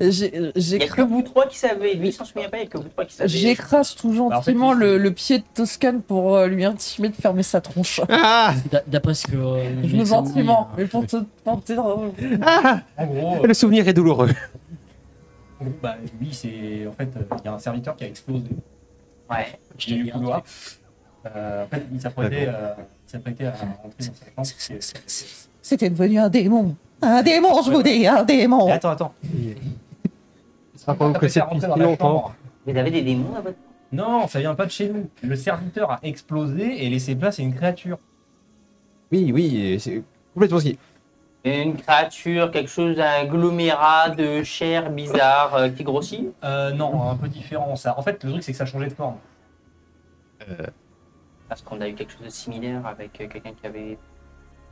J'ai Il n'y a que vous trois qui savez. Lui, il s'en souvient pas, il n'y a que vous trois qui savez. J'écrase tout en fait, gentiment il- le pied de Toscane pour lui intimer de fermer sa tronche. Ah, D'après ce que. Je me gentiment, mais pour te... En gros, le souvenir est douloureux. bah, lui, c'est. En fait, il y a un serviteur qui a explosé. Ouais. J'ai eu le couloir. En fait, il s'apprêtait à rentrer dans sa chambre. C'était devenu un démon. Un démon, je vous dis, un démon. Attends. Ça va pas que c'est rentrer depuis dans la longtemps. chambre. Vous avez des démons à votre... Non, ça vient pas de chez nous. Le serviteur a explosé et laissé place à une créature. Oui, c'est complètement ce qui... Une créature, quelque chose, un agglomérat de chair bizarre qui grossit? Non, un peu différent. Ça. En fait, le truc, c'est que ça changeait de forme. Parce qu'on a eu quelque chose de similaire avec quelqu'un qui avait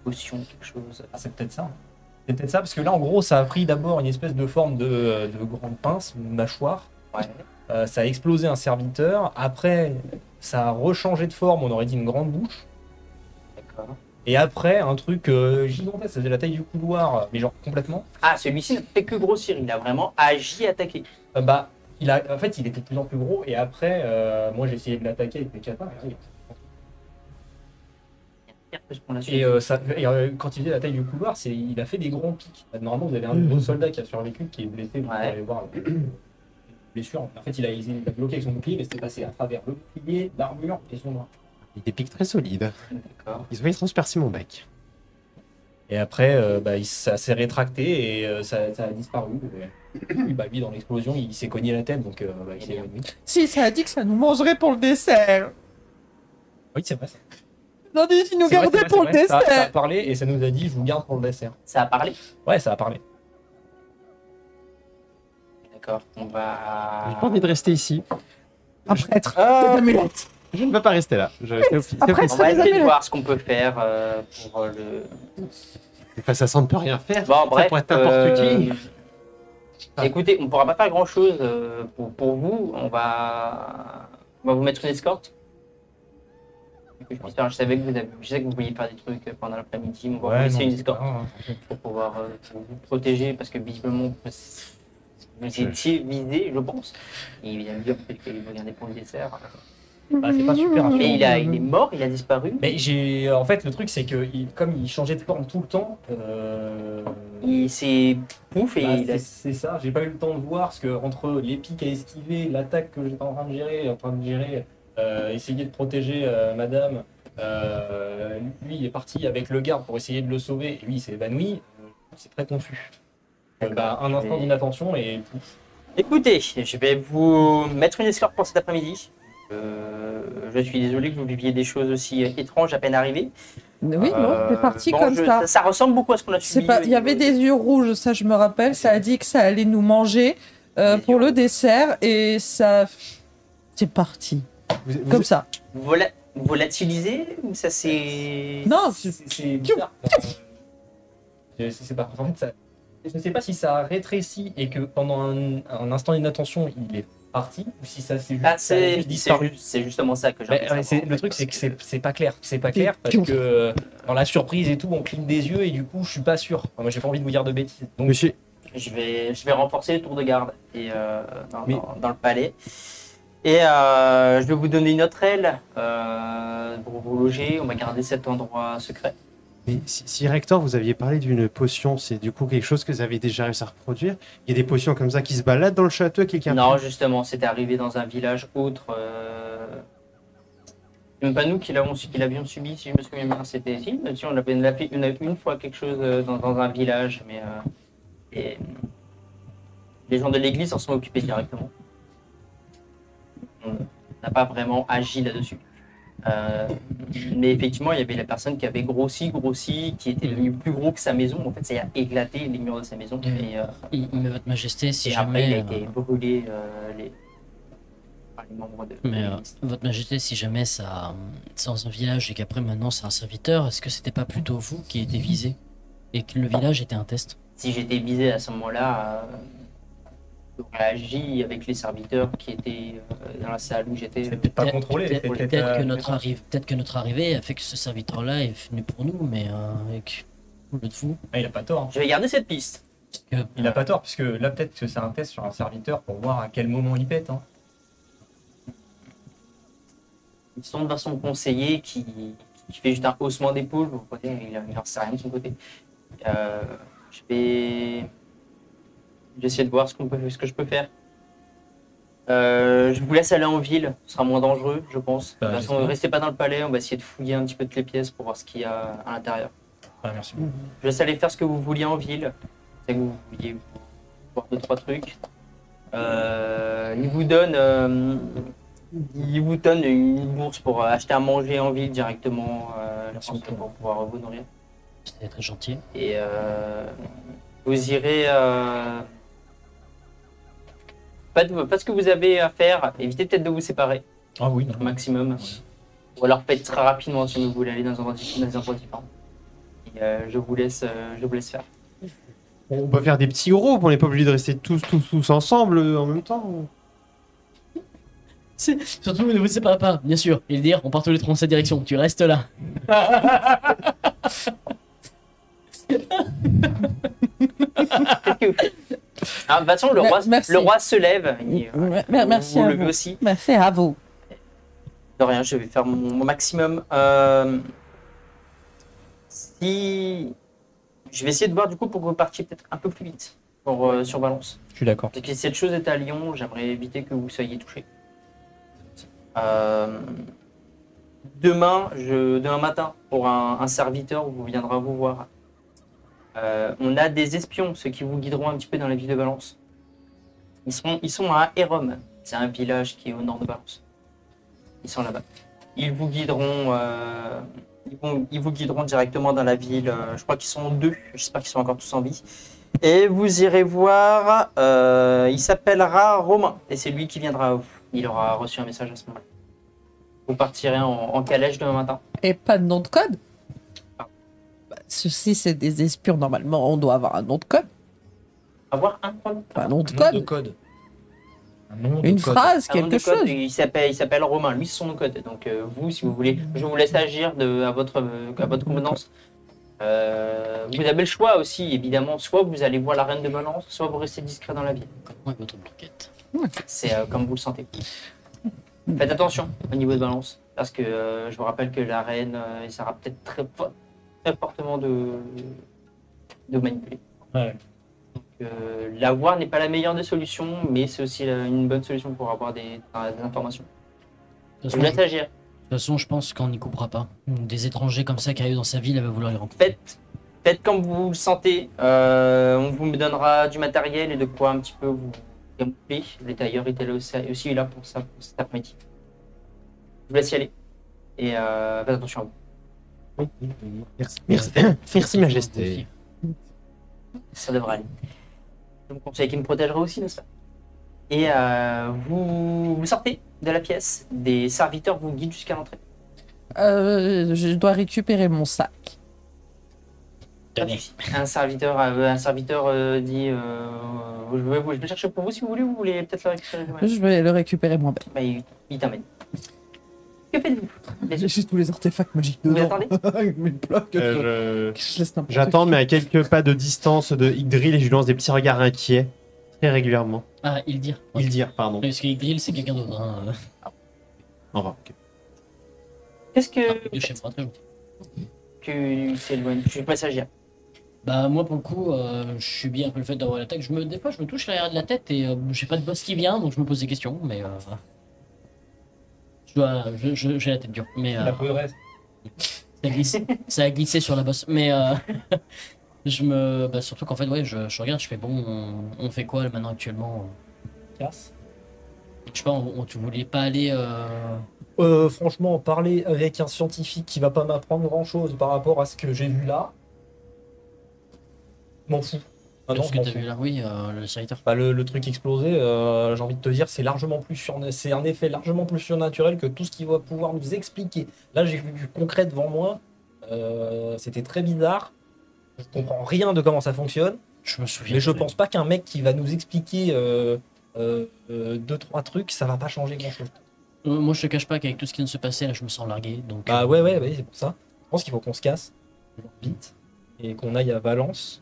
potion, quelque chose. Ah, c'est peut-être ça. C'est peut-être ça, parce que là, en gros, ça a pris d'abord une espèce de forme de grande pince, une mâchoire. Ouais. Ça a explosé un serviteur. Après, ça a rechangé de forme, on aurait dit une grande bouche. D'accord. Et après, un truc gigantesque, ça faisait la taille du couloir, mais genre complètement. Ah, celui-ci n'a fait que grossir, il a vraiment agi, attaqué. Bah, en fait, il était de plus en plus gros, et après, moi, j'ai essayé de l'attaquer avec mes katas. Quand il faisait la taille du couloir, il a fait des grands pics. Normalement, vous avez un gros soldat qui a survécu, qui est blessé, vous Ouais. allez voir les blessures. En fait, il a bloqué avec son bouclier, mais c'était passé à travers le bouclier, l'armure et son bras. Il a des pics très solides. D'accord. Ils ont failli transpercer mon bec. Et après, ça s'est rétracté et ça a disparu. Et lui, dans l'explosion, il s'est cogné la tête, donc il s'est évanoui. Si, ça a dit que ça nous mangerait pour le dessert. Oui, c'est vrai. Non, dit, il nous C'est vrai, gardait c'est pour vrai, le ça a dessert. parlé et ça nous a dit, je vous garde pour le dessert. Ça a parlé? Ouais, ça a parlé. D'accord. On va... J'ai pas envie de rester ici. Un prêtre. Ah, Des amulettes. Je ne veux pas rester là. Après, on ça va les essayer de amulettes. voir ce qu'on peut faire pour le... Face à ça, on ne peut rien faire. Bon, bref. pourrait être n'importe qui. Écoutez, on ne pourra pas faire grand-chose pour vous. On va vous mettre une escorte. Que je puisse faire. Je sais que vous vouliez faire des trucs pendant l'après-midi. On va vous laisser une escorte pour pouvoir vous protéger parce que visiblement vous étiez visé, je pense. Et il a dit qu'il vous regardait pour le dessert. Bah, c'est pas super. Mais il est mort, il a disparu. Mais en fait, le truc, c'est que comme il changeait de forme tout le temps, Il s'est pouf et il a... c'est ça. J'ai pas eu le temps de voir parce que entre les pics à esquiver, l'attaque que j'étais en train de gérer, essayer de protéger Madame. Lui, il est parti avec le garde pour essayer de le sauver. Et lui, il s'est évanoui. C'est très confus. Un instant d'inattention et pouf. Écoutez, je vais vous mettre une escorte pour cet après-midi. Je suis désolé que vous viviez des choses aussi étranges à peine arrivées. Oui, non, c'est parti comme ça. Ça ressemble beaucoup à ce qu'on a subi. Il y avait des yeux rouges, ça je me rappelle. Ça a dit que ça allait nous manger pour le dessert et ça. C'est parti. Comme ça. Volatilisé ou ça c'est... Non, C'est bizarre. C'est pas. En fait, ça. Je ne sais pas si ça a rétréci et que pendant un instant d'inattention, il est parti ou si ça s'est juste, ça a juste disparu. C'est justement ça que j'ai envie de savoir. Le truc, c'est que c'est pas clair. C'est pas clair parce que dans la surprise et tout, on cligne des yeux et du coup, je suis pas sûr. Enfin, moi, j'ai pas envie de vous dire de bêtises. Donc, Monsieur, Je vais renforcer les tours de garde et, dans le palais. Et je vais vous donner une autre aile pour vous loger. On va garder cet endroit secret. mais si Rector, vous aviez parlé d'une potion, c'est du coup quelque chose que vous avez déjà réussi à reproduire. Il y a des potions comme ça qui se baladent dans le château, quelqu'un. Non, justement, c'était arrivé dans un village autre. C'est même pas nous qui l'avions subi, si je me souviens bien. C'était si on avait une fois quelque chose dans un village, mais et les gens de l'église s'en sont occupés directement. On n'a pas vraiment agi là-dessus. Mais effectivement, il y avait la personne qui avait grossi, qui était devenu plus gros que sa maison. En fait, ça a éclaté les murs de sa maison. Et, Mais votre majesté, si et après, il a jamais. été brûlé. Les les membres de Mais l'Église. Votre Majesté, si jamais ça, c'est dans un village et qu'après maintenant c'est un serviteur, est-ce que c'était pas plutôt vous qui étiez visé et que le village était un test? Si j'étais visé à ce moment-là, j'aurais agi avec les serviteurs qui étaient dans la salle où j'étais. C'est peut-être pas contrôlé. Peut-être c'est peut-être que euh, peut-être que notre arrivée a fait que ce serviteur-là est venu pour nous, mais avec au lieu de vous. Ah, il a pas tort. Je vais garder cette piste. Parce que, Il a pas tort, puisque là, peut-être que c'est un test sur un serviteur pour voir à quel moment il pète. Hein. Ils sont dans son conseiller qui fait juste un haussement d'épaule. Vous voyez, il n'en sait rien de son côté. Je vais essayer de voir ce que je peux faire. Je vous laisse aller en ville, ce sera moins dangereux, je pense. Bah, De toute façon, j'espère. restez pas dans le palais, on va essayer de fouiller un petit peu toutes les pièces pour voir ce qu'il y a à l'intérieur. Ah, merci. Je laisse aller faire ce que vous vouliez en ville. C'est que vous vouliez voir 2-3 trucs. Il vous donne une bourse pour acheter à manger en ville directement, je Merci pense, beaucoup. pour pouvoir vous nourrir. c'était très gentil. Et vous irez. Faites ce que vous avez à faire. Évitez peut-être de vous séparer Ah oui, non. au maximum. Ou alors faites très rapidement si vous voulez aller dans un endroit différent. Et je vous laisse faire. On peut faire des petits groupes, on n'est pas obligé de rester tous ensemble en même temps. Surtout, ne vous séparez pas, bien sûr. Et dire, on part tous les trois en cette direction. Tu restes là. Qu'est-ce que vous faites Ah, de toute façon, Merci. le roi se lève. Merci vous à levez vous. aussi. Merci à vous. De rien, je vais faire mon maximum. Si... Je vais essayer de voir du coup pour que vous partiez peut-être un peu plus vite sur Valence. Je suis d'accord. Parce que si cette chose est à Lyon, j'aimerais éviter que vous soyez touché. Demain matin, pour un serviteur, vous viendra vous voir. On a des espions, ceux qui vous guideront un petit peu dans la ville de Valence. Ils sont à Hérom, c'est un village qui est au nord de Valence. Ils sont là-bas. Ils vous guideront, ils vous guideront directement dans la ville. Je crois qu'ils sont 2. J'espère qu'ils sont encore tous en vie. Et vous irez voir. Il s'appellera Romain et c'est lui qui viendra à vous. Il aura reçu un message à ce moment-là. Vous partirez en calèche demain matin. Et pas de nom de code? Ah. Bah, ceci, c'est des espions. Normalement, on doit avoir un nom de code. Avoir un code. Un nom de Un nom de code. code. Un nom de Une code. phrase, Un nom quelque de code, chose. il s'appelle Romain. Lui, c'est son nom de code. Donc vous, si vous voulez, je vous laisse agir à votre convenance. Vous avez le choix aussi, évidemment. Soit vous allez voir la reine de Valence, soit vous restez discret dans la ville. Comment est votre blanquette? C'est comme vous le sentez. Faites attention au niveau de Valence, parce que je vous rappelle que la reine essaiera peut-être très fortement de manipuler. Ouais. Donc, la voir n'est pas la meilleure des solutions, mais c'est aussi une bonne solution pour avoir des informations. De Je vous laisse agir. toute façon, je pense qu'on n'y coupera pas. Des étrangers comme ça qui arrivent dans sa ville, elle va vouloir les rencontrer. Faites comme vous le sentez. On vous donnera du matériel et de quoi un petit peu vous camoufler. Les tailleurs étaient là aussi là pour ça pour cet après-midi. Je vous laisse y aller. Et faites attention à vous. Merci Majesté. Ça devrait aller. Je vous conseille qu'il me protégera aussi, n'est-ce pas? Et vous sortez de la pièce. Des serviteurs vous guident jusqu'à l'entrée. Je dois récupérer mon sac. Pas de souci. Un serviteur dit je vais le chercher pour vous si vous voulez peut-être le récupérer vous-même. Je vais le récupérer moi-même. Bah, il t'emmène. Que faites-vous? J'ai tous les artefacts magiques Vous dedans. attendez? Avec mes blocs. Je laisse n'importe J'attends, qui. mais à quelques pas de distance de Yggdrasil et je lui lance des petits regards inquiets. Très régulièrement. Ah, il dire. Ildir, pardon. Parce que Yggdrasil, c'est quelqu'un d'autre. Hein. Au revoir. Ok. Qu'est-ce De chez moi, très gentil. que tu s'éloignes? Je suis passagère. Bah moi pour le coup, je suis bien un peu le fait d'avoir l'attaque. Des fois je me touche l'arrière de la tête et j'ai pas de boss qui vient, donc je me pose des questions, mais j'ai la tête dure. Mais La peau de reste. ça glisse, ça a glissé sur la bosse. Mais surtout qu'en fait ouais, je regarde, je fais bon, on fait quoi là, maintenant actuellement? Casse. Je sais pas, tu voulais pas aller Franchement, parler avec un scientifique qui va pas m'apprendre grand chose par rapport à ce que j'ai vu là, m'en fous. Ah non, ce je que m'en t'as fous. vu là, oui, le serviteur. Bah, le truc explosé, j'ai envie de te dire, c'est c'est un effet largement plus surnaturel que tout ce qu'il va pouvoir nous expliquer. Là, j'ai vu du concret devant moi. C'était très bizarre. Je comprends rien de comment ça fonctionne. Je me souviens. Mais je pense pas qu'un mec qui va nous expliquer deux, trois trucs, ça va pas changer grand chose. Moi, je te cache pas qu'avec tout ce qui vient de se passer, là, je me sens largué. Donc, Bah ouais, c'est pour ça. Je pense qu'il faut qu'on se casse vite et qu'on aille à Valence.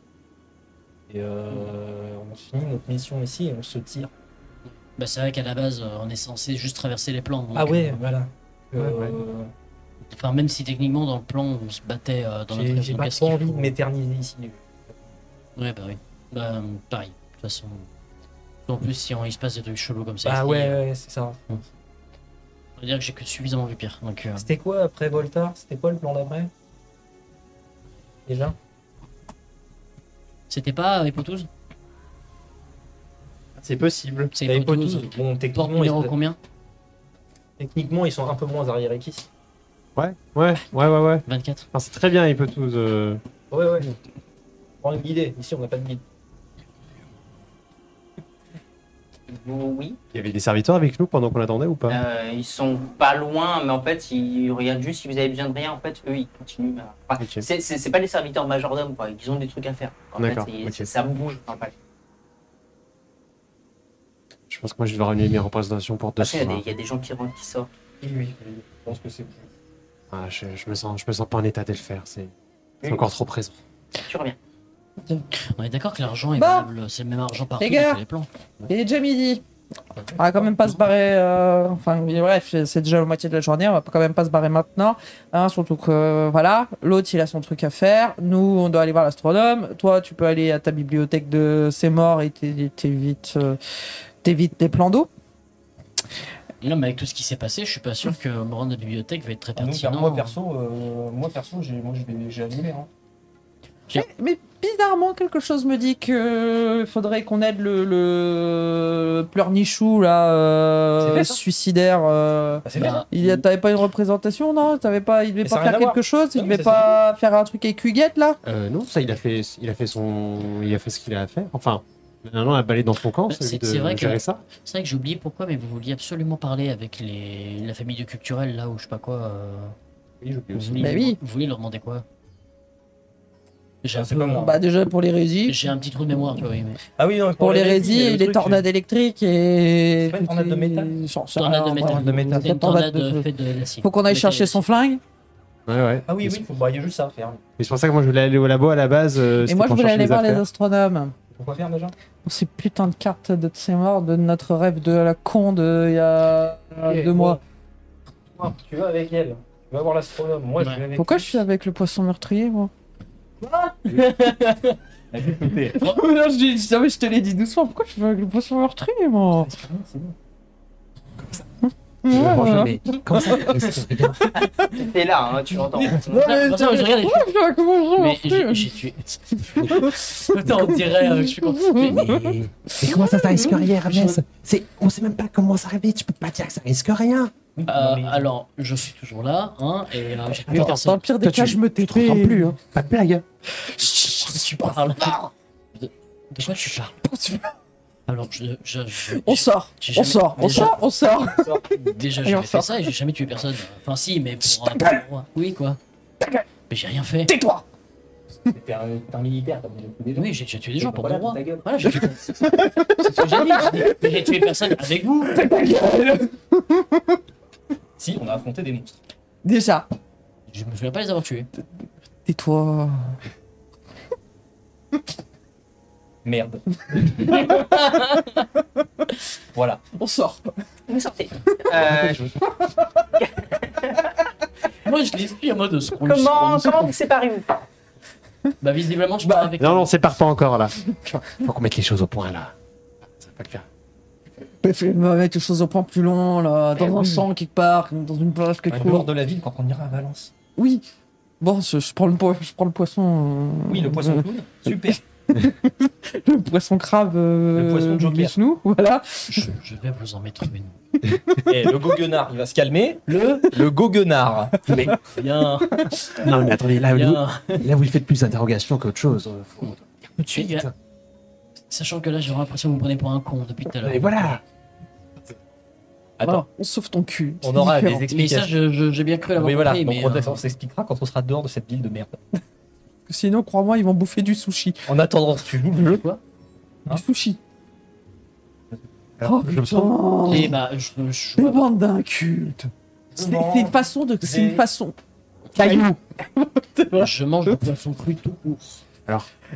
Et on finit notre mission ici et on se tire. Bah, c'est vrai qu'à la base, on est censé juste traverser les plans. Donc, Ah ouais, voilà. Enfin, même si techniquement, dans le plan, on se battait dans notre J'ai pas qu'est-ce trop qu'il envie faut- de m'éterniser ici. Ouais, bah oui. Bah, pareil. De toute façon. En plus, si il se passe des trucs chelous comme ça, Ah ici, ouais, c'est ça. on va dire que j'ai que suffisamment vu pire. Donc, C'était quoi après Volta? C'était quoi le plan d'après? Déjà? c'était pas Hypotouze? C'est possible. C'est T'avais pas Hypotouze. tous. Bon, Porte numéro combien? techniquement, ils sont un peu moins arriérés qu'ici. Ouais. 24. Enfin, c'est très bien, il peut tous. Ouais. Prends une guidée. Ici, on n'a pas de guide. Oui. Il y avait des serviteurs avec nous pendant qu'on attendait ou pas? Ils sont pas loin, mais en fait, ils regardent juste si vous avez besoin de rien. En fait, eux, ils continuent. Enfin, Ok. c'est pas les serviteurs majordomes, quoi. Ils ont des trucs à faire. En D'accord, fait, ok. ça bouge. En fait. Je pense que moi je vais devoir annuler mes représentations pour deux Parce qu'il y a soirs. des- il y a des gens qui rentrent, qui sortent. Oui. Je pense que c'est plus. Ah, je me sens pas en état de le faire. C'est Oui. encore trop présent. Tu reviens. On est d'accord que l'argent est Bah, valable, c'est le même argent partout les gars. dans tous les plans. Il est déjà midi. On va quand même pas se barrer. Enfin, bref, c'est déjà la moitié de la journée. On va quand même pas se barrer maintenant. Hein, surtout que, voilà, l'autre, il a son truc à faire. Nous, on doit aller voir l'astronome. Toi, tu peux aller à ta bibliothèque de C'est mort et t'évites des plans d'eau. Non, mais avec tout ce qui s'est passé, je suis pas sûr que me rendre à la bibliothèque va être très Ah, nous, pertinent. moi perso, j'ai annulé. Hein. Mais bizarrement, quelque chose me dit que faudrait qu'on aide le pleurnichou, là, C'est fait, ça suicidaire. C'est Bah, T'avais pas une représentation, non? Il devait Mais ça pas a faire rien à voir. quelque chose? Il Non, mais devait ça, pas faire un truc avec Huguette, là? Non, ça il a fait ce qu'il a à faire. Enfin, maintenant la balayé dans son camp, Bah, celui c'est vrai de que- gérer ça. c'est vrai que j'ai oublié pourquoi, mais vous vouliez absolument parler avec la famille de culturel, là, ou je sais pas quoi. Oui, j'oublie Vous aussi. vouliez, Bah oui. vous vouliez leur demander quoi? J'ai un C'est peu- pas moi. Bah, déjà pour l'hérésie. J'ai un petit trou de mémoire, tu vois, oui, mais... Ah oui, non, Pour l'hérésie et les tornades électriques et. C'est pas une tornade de métal Tornade de métal. de métal. C'est une Tornade tornade de- faite de l'acide. Faut qu'on aille chercher son flingue. Ouais. Ah oui, il y a juste ça à faire. Et c'est pour ça que moi je voulais aller au labo à la base. Et moi, je voulais aller voir les astronomes. Pourquoi faire déjà? Pour ces putains de cartes de C'est mort, de notre rêve de la con de il y a 2 mois. Tu vas avec elle. Tu vas voir l'astronome. Moi, je Ouais. vais avec Pourquoi lui. je suis avec le poisson meurtrier, moi? Elle fait péter. Non, je te l'ai dit doucement. Pourquoi je suis avec le poisson meurtrier, moi? C'est bon. Ouais. Comment ça? T'es là, hein, tu l'entends. Non, mais ça, je regarde et je Pourquoi je suis avec le poisson Mais meurtrier? j'ai tué. Attends, on dirait que je suis content. Mais comment ça risque rien, Ramès? On sait même pas comment ça arrive. Tu peux pas dire que ça risque rien. Alors, je suis toujours là, hein, et j'ai tué Dans personne. le pire des Toi, cas, tu- je me Tu te tais. ressens plus, hein. Pas de blague. Tu parles. De quoi tu parles? Alors, On sort, j'ai on jamais- sort, on déjà- sort, on sort. Déjà, Allez, on j'avais fait sort. ça et j'ai jamais tué personne. Enfin, si, mais pour Ta gueule. pour- Oui, quoi. Mais j'ai rien fait. Tais-toi. T'es un militaire, t'as déjà tué des gens. Oui, j'ai déjà tué des gens pour Voilà, mon droit. ta gueule. Voilà, j'ai tué. C'est ce que j'ai dit. Mais j'ai tué personne avec vous. Si, on a affronté des monstres. Déjà, Je me souviens pas les avoir tués. tais-toi. Merde. Voilà. On sort. Vous sortez. Moi, je les suis en mode scroll. Comment scroll. vous séparez-vous? Bah, visiblement, je pars avec. Non, on sépare pas encore là. Faut qu'on mette les choses au point là. Ça va pas le faire. On va mettre les choses au point plus long, là, dans un oui. champ quelque part, dans une plage quelque Au chose. bord de la ville quand on ira à Valence. Oui. Bon, je prends le poisson. Oui, le poisson clown. Super. Le poisson crabe. Le poisson Joker. Vishnu, voilà. Je vais vous en mettre une. Et le goguenard, il va se calmer. Le goguenard. Mais Bien. non, mais attendez, là, Bien. là vous lui faites plus d'interrogations qu'autre chose. Faut... Tu sais, Sachant que là, j'ai vraiment l'impression que vous me prenez pour un con depuis tout à l'heure. Et voilà. Attends, Voilà, on sauve ton cul. on c'est aura différent. des Mais ça, explications. j'ai bien cru l'avoir Oui, voilà, compris, donc mais, on s'expliquera quand on sera dehors de cette ville de merde. Sinon, crois-moi, ils vont bouffer du sushi. En attendant, tu joues le jeu, quoi. Hein Du sushi. Alors, Oh je me sens. Et putain. bah, Des bandes d'incultes. C'est une façon de. C'est une façon. Caillou. je mange du poisson cru tout court.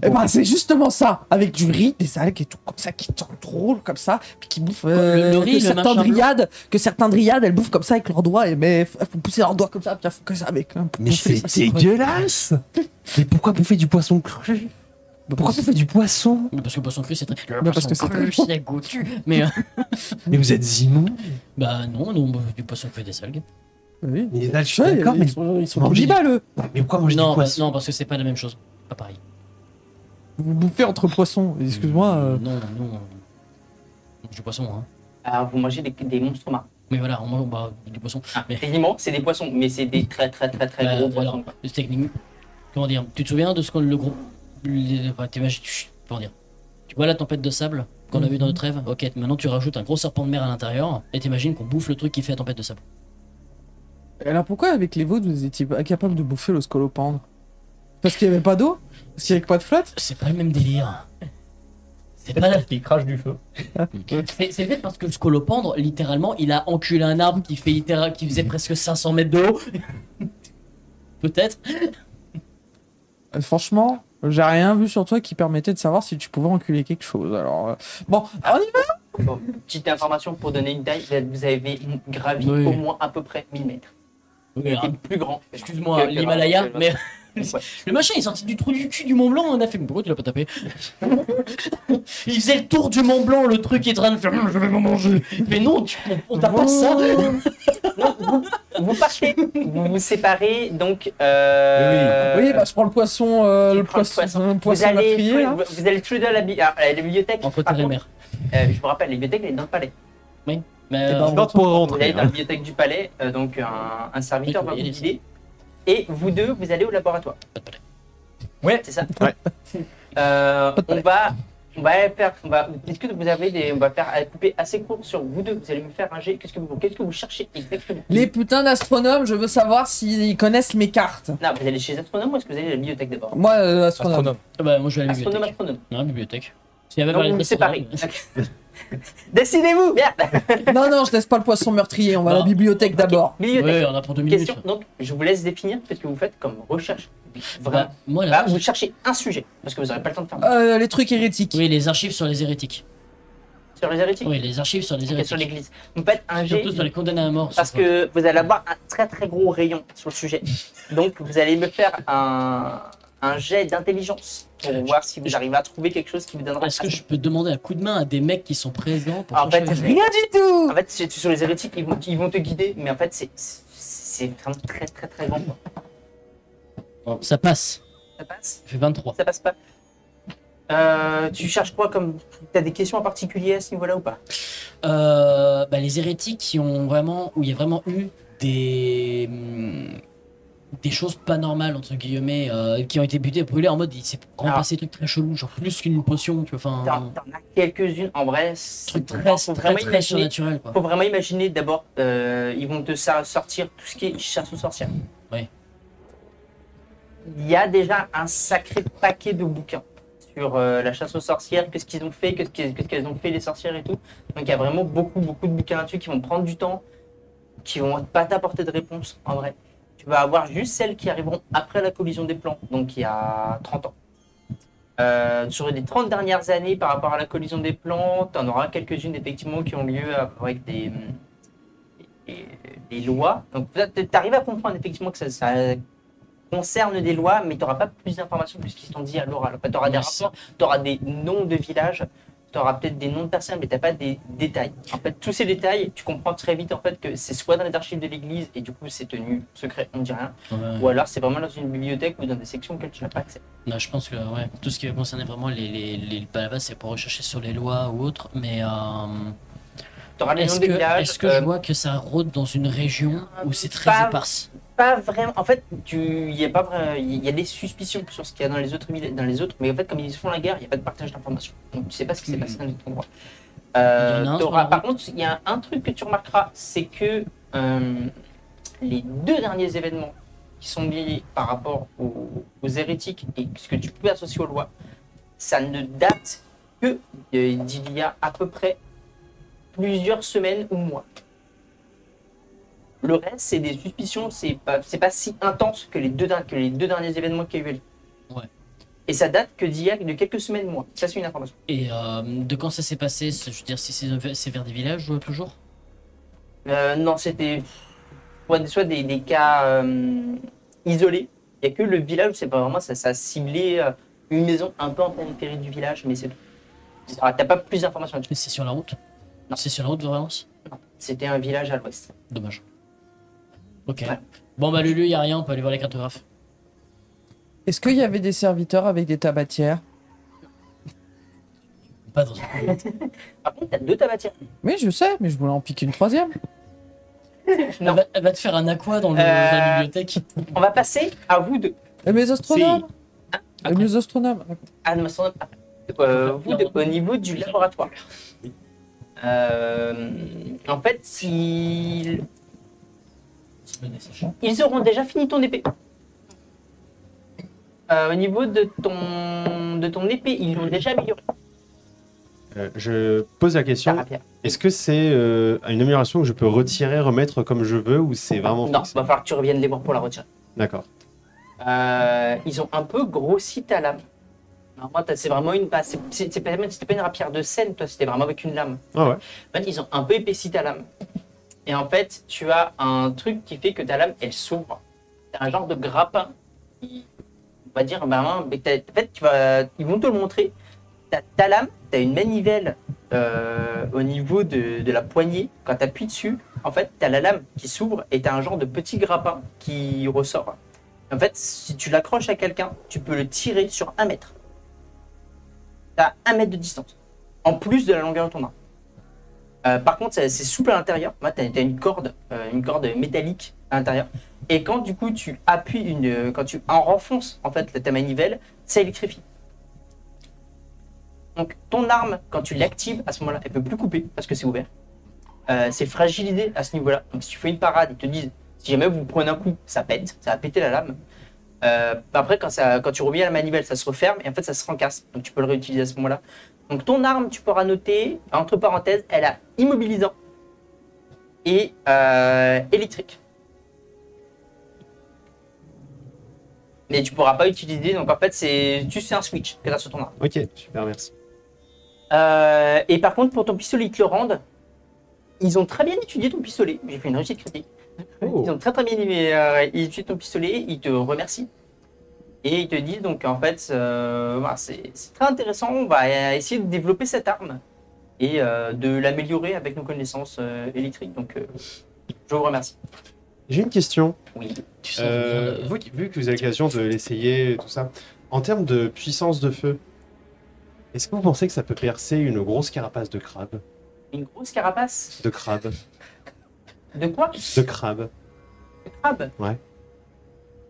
Eh ben, c'est justement ça, avec du riz, des algues et tout comme ça, qui drôle comme ça, puis qui bouffent le riz, que le machin certains dryades, elles bouffent comme ça avec leurs doigts, et mais elles font pousser leurs doigts comme ça, puis elles font que ça avec. Hein, Mais c'est dégueulasse. Mais pourquoi bouffer du poisson cru? Pourquoi bouffer du poisson? Mais parce que le poisson cru, c'est très. Le Bah, parce poisson que c'est cru, très bon. c'est goûtu. Mais Mais vous êtes immondes. bah non, nous on mange du poisson cru et des algues. Oui. Mais là, je suis Ouais, d'accord, mais ils sont manger du- cannibales, eux. mais pourquoi manger du Non, poisson? non, parce que c'est pas la même chose. Pas pareil. Vous bouffez entre poissons, excuse-moi. Non, nous on mange du poisson, hein. Alors, vous mangez des monstres marins. Mais voilà, on mange bah, du poisson. Ah, Mais techniquement, c'est des poissons, mais c'est des très bah, gros poissons. alors, quoi. techniquement, comment dire, tu te souviens de ce qu'on le gros. Enfin, t'imagines, comment dire. Tu vois la tempête de sable qu'on a vu dans notre rêve? Ok, maintenant tu rajoutes un gros serpent de mer à l'intérieur et t'imagines qu'on bouffe le truc qui fait la tempête de sable. Alors pourquoi avec les vôtres vous étiez incapable de bouffer le scolopendre? Parce qu'il n'y avait pas d'eau? Parce qu'il n'y avait pas de flotte? C'est pas le même délire. C'est pas la... Parce qu'il crache du feu. C'est peut-être parce que le scolopendre, littéralement, il a enculé un arbre qui faisait presque 500 mètres de haut. Peut-être. Franchement, j'ai rien vu sur toi qui permettait de savoir si tu pouvais enculer quelque chose. Alors, bon, on y va. Bon, petite information pour donner une taille, vous avez gravi Oui. au moins à peu près 1000 mètres. Oui, Il hein. était plus grand. Excuse-moi, que- l'Himalaya, que- mais Ouais. le machin est sorti du trou du cul du Mont Blanc, on a fait. Pourquoi tu l'as pas tapé? Il faisait le tour du Mont Blanc, le truc est en train de faire. Je vais m'en manger. Mais non, on t'a pas ça. Non, vous partez, vous vous séparez, donc. Oui, bah je prends le poisson, tu le prends le poisson, Vous allez, meurtrier, là. vous allez tous les deux à la bibliothèque. Entre Par terre et contre, mer. je vous rappelle, la bibliothèque elle est dans le palais. Mais ben, Je note pour Vous allez rentrer. dans la bibliothèque du palais, donc un serviteur Oui, va vous vous voyez guider. Et vous deux, vous allez au laboratoire. pas de palais. Ouais. C'est ça. Ouais. On va faire. Est-ce que vous avez des. On va faire couper assez court sur vous deux. Vous allez me faire un jet. Qu'est-ce que vous cherchez exactement? Les putains d'astronomes, je veux savoir s'ils connaissent mes cartes. Non, vous allez chez Astronome ou est-ce que vous allez à la bibliothèque d'abord? Moi, astronome. Astronome. Ah bah, moi je vais à la Astronome, bibliothèque. astronome. Non, la bibliothèque. S'il y avait Donc pas vous vous les séparez. astronomes- Décidez-vous, merde. Non, non, je laisse pas le poisson meurtrier, on va à la Non. bibliothèque d'abord. Bibliothèque. Ouais, on a pour 2 minutes. Question. Donc, je vous laisse définir ce que vous faites comme recherche. Vraiment. Bah, moi là. Vous cherchez un sujet parce que vous n'aurez pas le temps de faire Les trucs hérétiques. Oui, les archives sur les hérétiques. sur les hérétiques. Oui, les archives sur les Ok, hérétiques. sur l'église. Vous faites un jet. Surtout sur les condamnés à mort. Parce que vous allez avoir un très très gros rayon sur le sujet. Donc vous allez me faire un jet d'intelligence pour voir si vous arrivez à trouver quelque chose qui vous donnera. Est-ce que je peux demander un coup de main à des mecs qui sont présents pour En fait, chercher les- Rien du tout. En fait, sur les hérétiques, ils vont te guider, mais en fait, c'est vraiment très très très grand. quoi. Ça passe. Ça passe? Ça fait 23. Ça passe pas? Tu cherches quoi comme. T'as des questions en particulier à ce niveau-là ou pas? Bah, les hérétiques qui ont vraiment, où il y a vraiment eu des choses pas normales entre guillemets qui ont été butées brûlées en mode il s'est vraiment Ah. passé des trucs très chelous, genre plus qu'une potion, tu vois, enfin T'en as quelques-unes en vrai. truc Faut très vraiment très imaginer- surnaturel quoi. Faut vraiment imaginer d'abord, ils vont te sortir tout ce qui est chasse aux sorcières. Oui. Il y a déjà un sacré paquet de bouquins sur la chasse aux sorcières, qu'est-ce qu'ils ont fait, qu'est-ce qu'elles ont fait les sorcières et tout. Donc il y a vraiment beaucoup de bouquins là-dessus qui vont prendre du temps, qui vont pas t'apporter de réponse en vrai. Tu vas avoir juste celles qui arriveront après la collision des plans, donc il y a 30 ans. Sur les 30 dernières années par rapport à la collision des plans, tu en auras quelques-unes effectivement qui ont lieu avec des lois. Donc tu arrives à comprendre effectivement que ça concerne des lois, mais tu n'auras pas plus d'informations que ce qui sont dit à l'oral. En fait, tu auras des Ouais, rapports, tu auras des noms de villages, tu auras peut-être des noms de personnes, mais tu n'as pas des détails. En fait, tous ces détails, tu comprends très vite en fait que c'est soit dans les archives de l'église et du coup c'est tenu secret, on ne dit rien, Ouais. ou alors c'est vraiment dans une bibliothèque ou dans des sections auxquelles tu n'as pas accès. Non, je pense que ouais, tout ce qui va concerner vraiment les à la base, c'est pour rechercher sur les lois ou autres, mais Tu auras les noms est-ce des que, villages. est-ce que je vois que ça rôde dans une région où c'est très pas- éparse? Pas vraiment. En fait, il y a pas vrai, il y a des suspicions sur ce qu'il y a dans les autres, mais en fait, comme ils font la guerre, il n'y a pas de partage d'informations. Donc, tu sais pas ce qui s'est passé dans les autres endroits. Il y en a un sur la Par route. contre, il y a un truc que tu remarqueras, c'est que les 2 derniers événements qui sont liés par rapport aux hérétiques et ce que tu peux associer aux lois, ça ne date que d'il y a à peu près plusieurs semaines ou mois. Le reste, c'est des suspicions, c'est pas si intense que les deux derniers événements qui ont eu lieu. Ouais. Et ça date que d'il y a de quelques semaines, mois. Ça, c'est une information. Et de quand ça s'est passé, je veux dire, si c'est vers des villages toujours? Non, c'était soit des cas isolés. Il n'y a que le village, c'est pas vraiment ça, ça a ciblé une maison un peu en périphérie du village, mais c'est tout. T'as pas plus d'informations là-dessus. Mais c'est sur la route? Non. C'est sur la route de Valence? Non, c'était un village à l'ouest. Dommage. Ok. Ouais. Bon bah Lulu, y a rien, on peut aller voir les cartographes. Est-ce qu'il y avait des serviteurs avec des tabatières? Pas dans une Par contre, t'as 2 tabatières. Oui, je sais, mais je voulais en piquer une troisième. Non. Elle va te faire un aqua dans la bibliothèque. On va passer à vous deux. Et mes astronomes Et Après. mes astronomes Ah, non, vous deux, au niveau du laboratoire. En fait, ils auront déjà fini ton épée. Au niveau de ton épée, ils l'ont déjà amélioré. Je pose la question, Ta rapière. est-ce que c'est une amélioration que je peux retirer, remettre comme je veux, ou c'est vraiment Non, fixé? va falloir que tu reviennes les voir pour la retirer. D'accord. Ils ont un peu grossi ta lame. Alors moi, c'est vraiment une. C'était pas une rapière de scène, toi, c'était vraiment avec une lame. Ah ouais. En fait, ils ont un peu épaissi ta lame. Et en fait, tu as un truc qui fait que ta lame, elle s'ouvre. C'est un genre de grappin. On va dire, en fait, ils vont te le montrer. Ta lame, tu as une manivelle au niveau de la poignée. Quand tu appuies dessus, en fait, tu as la lame qui s'ouvre et tu as un genre de petit grappin qui ressort. En fait, si tu l'accroches à quelqu'un, tu peux le tirer sur 1 mètre. Tu as 1 mètre de distance, en plus de la longueur de ton arme. Par contre, c'est souple à l'intérieur. Tu as une corde métallique à l'intérieur. Et quand du coup tu appuies quand tu en renfonces en fait ta manivelle, ça électrifie. Donc ton arme, quand tu l'actives, à ce moment-là, elle peut plus couper parce que c'est ouvert. C'est fragilisé à ce niveau-là. Donc si tu fais une parade, ils te disent, si jamais vous prenez un coup, ça pète, ça va péter la lame. Après, quand tu reviens à la manivelle, ça se referme et en fait ça se rencasse. Donc tu peux le réutiliser à ce moment-là. Donc ton arme, tu pourras noter, entre parenthèses, elle a immobilisant et électrique. Mais tu pourras pas utiliser, donc en fait c'est un switch que tu as sur ton arme. Ok, super, merci. Et par contre pour ton pistolet, ils te le rendent. Ils ont très bien étudié ton pistolet. J'ai fait une réussite critique. Oh. Ils ont très bien étudié ton pistolet, ils te remercient. Et ils te disent donc en fait voilà, c'est très intéressant, on va essayer de développer cette arme et de l'améliorer avec nos connaissances électriques. Donc je vous remercie. J'ai une question. Oui. Tu sens venir le- Vu que vous avez l'occasion de l'essayer, tout ça, en termes de puissance de feu, est-ce que vous pensez que ça peut percer une grosse carapace de crabe? Une grosse carapace. De crabe. De quoi? De crabe. De crabe.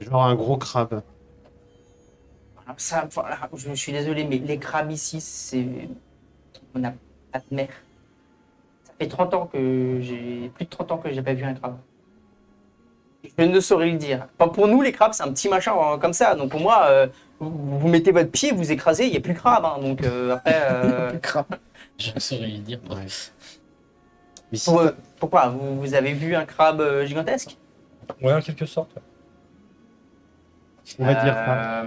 Genre un gros crabe. Alors ça, voilà, je suis désolé, mais les crabes ici, on n'a pas de mer. Ça fait 30 ans que plus de 30 ans que j'ai pas vu un crabe. Je ne saurais le dire. Enfin, pour nous, les crabes, c'est un petit machin comme ça. Donc pour moi, vous mettez votre pied, vous écrasez, il n'y a plus de crabe. Hein. Donc après, Je saurais le dire. Ouais. Mais si pourquoi vous avez vu un crabe gigantesque? Ouais, en quelque sorte. on va dire ça.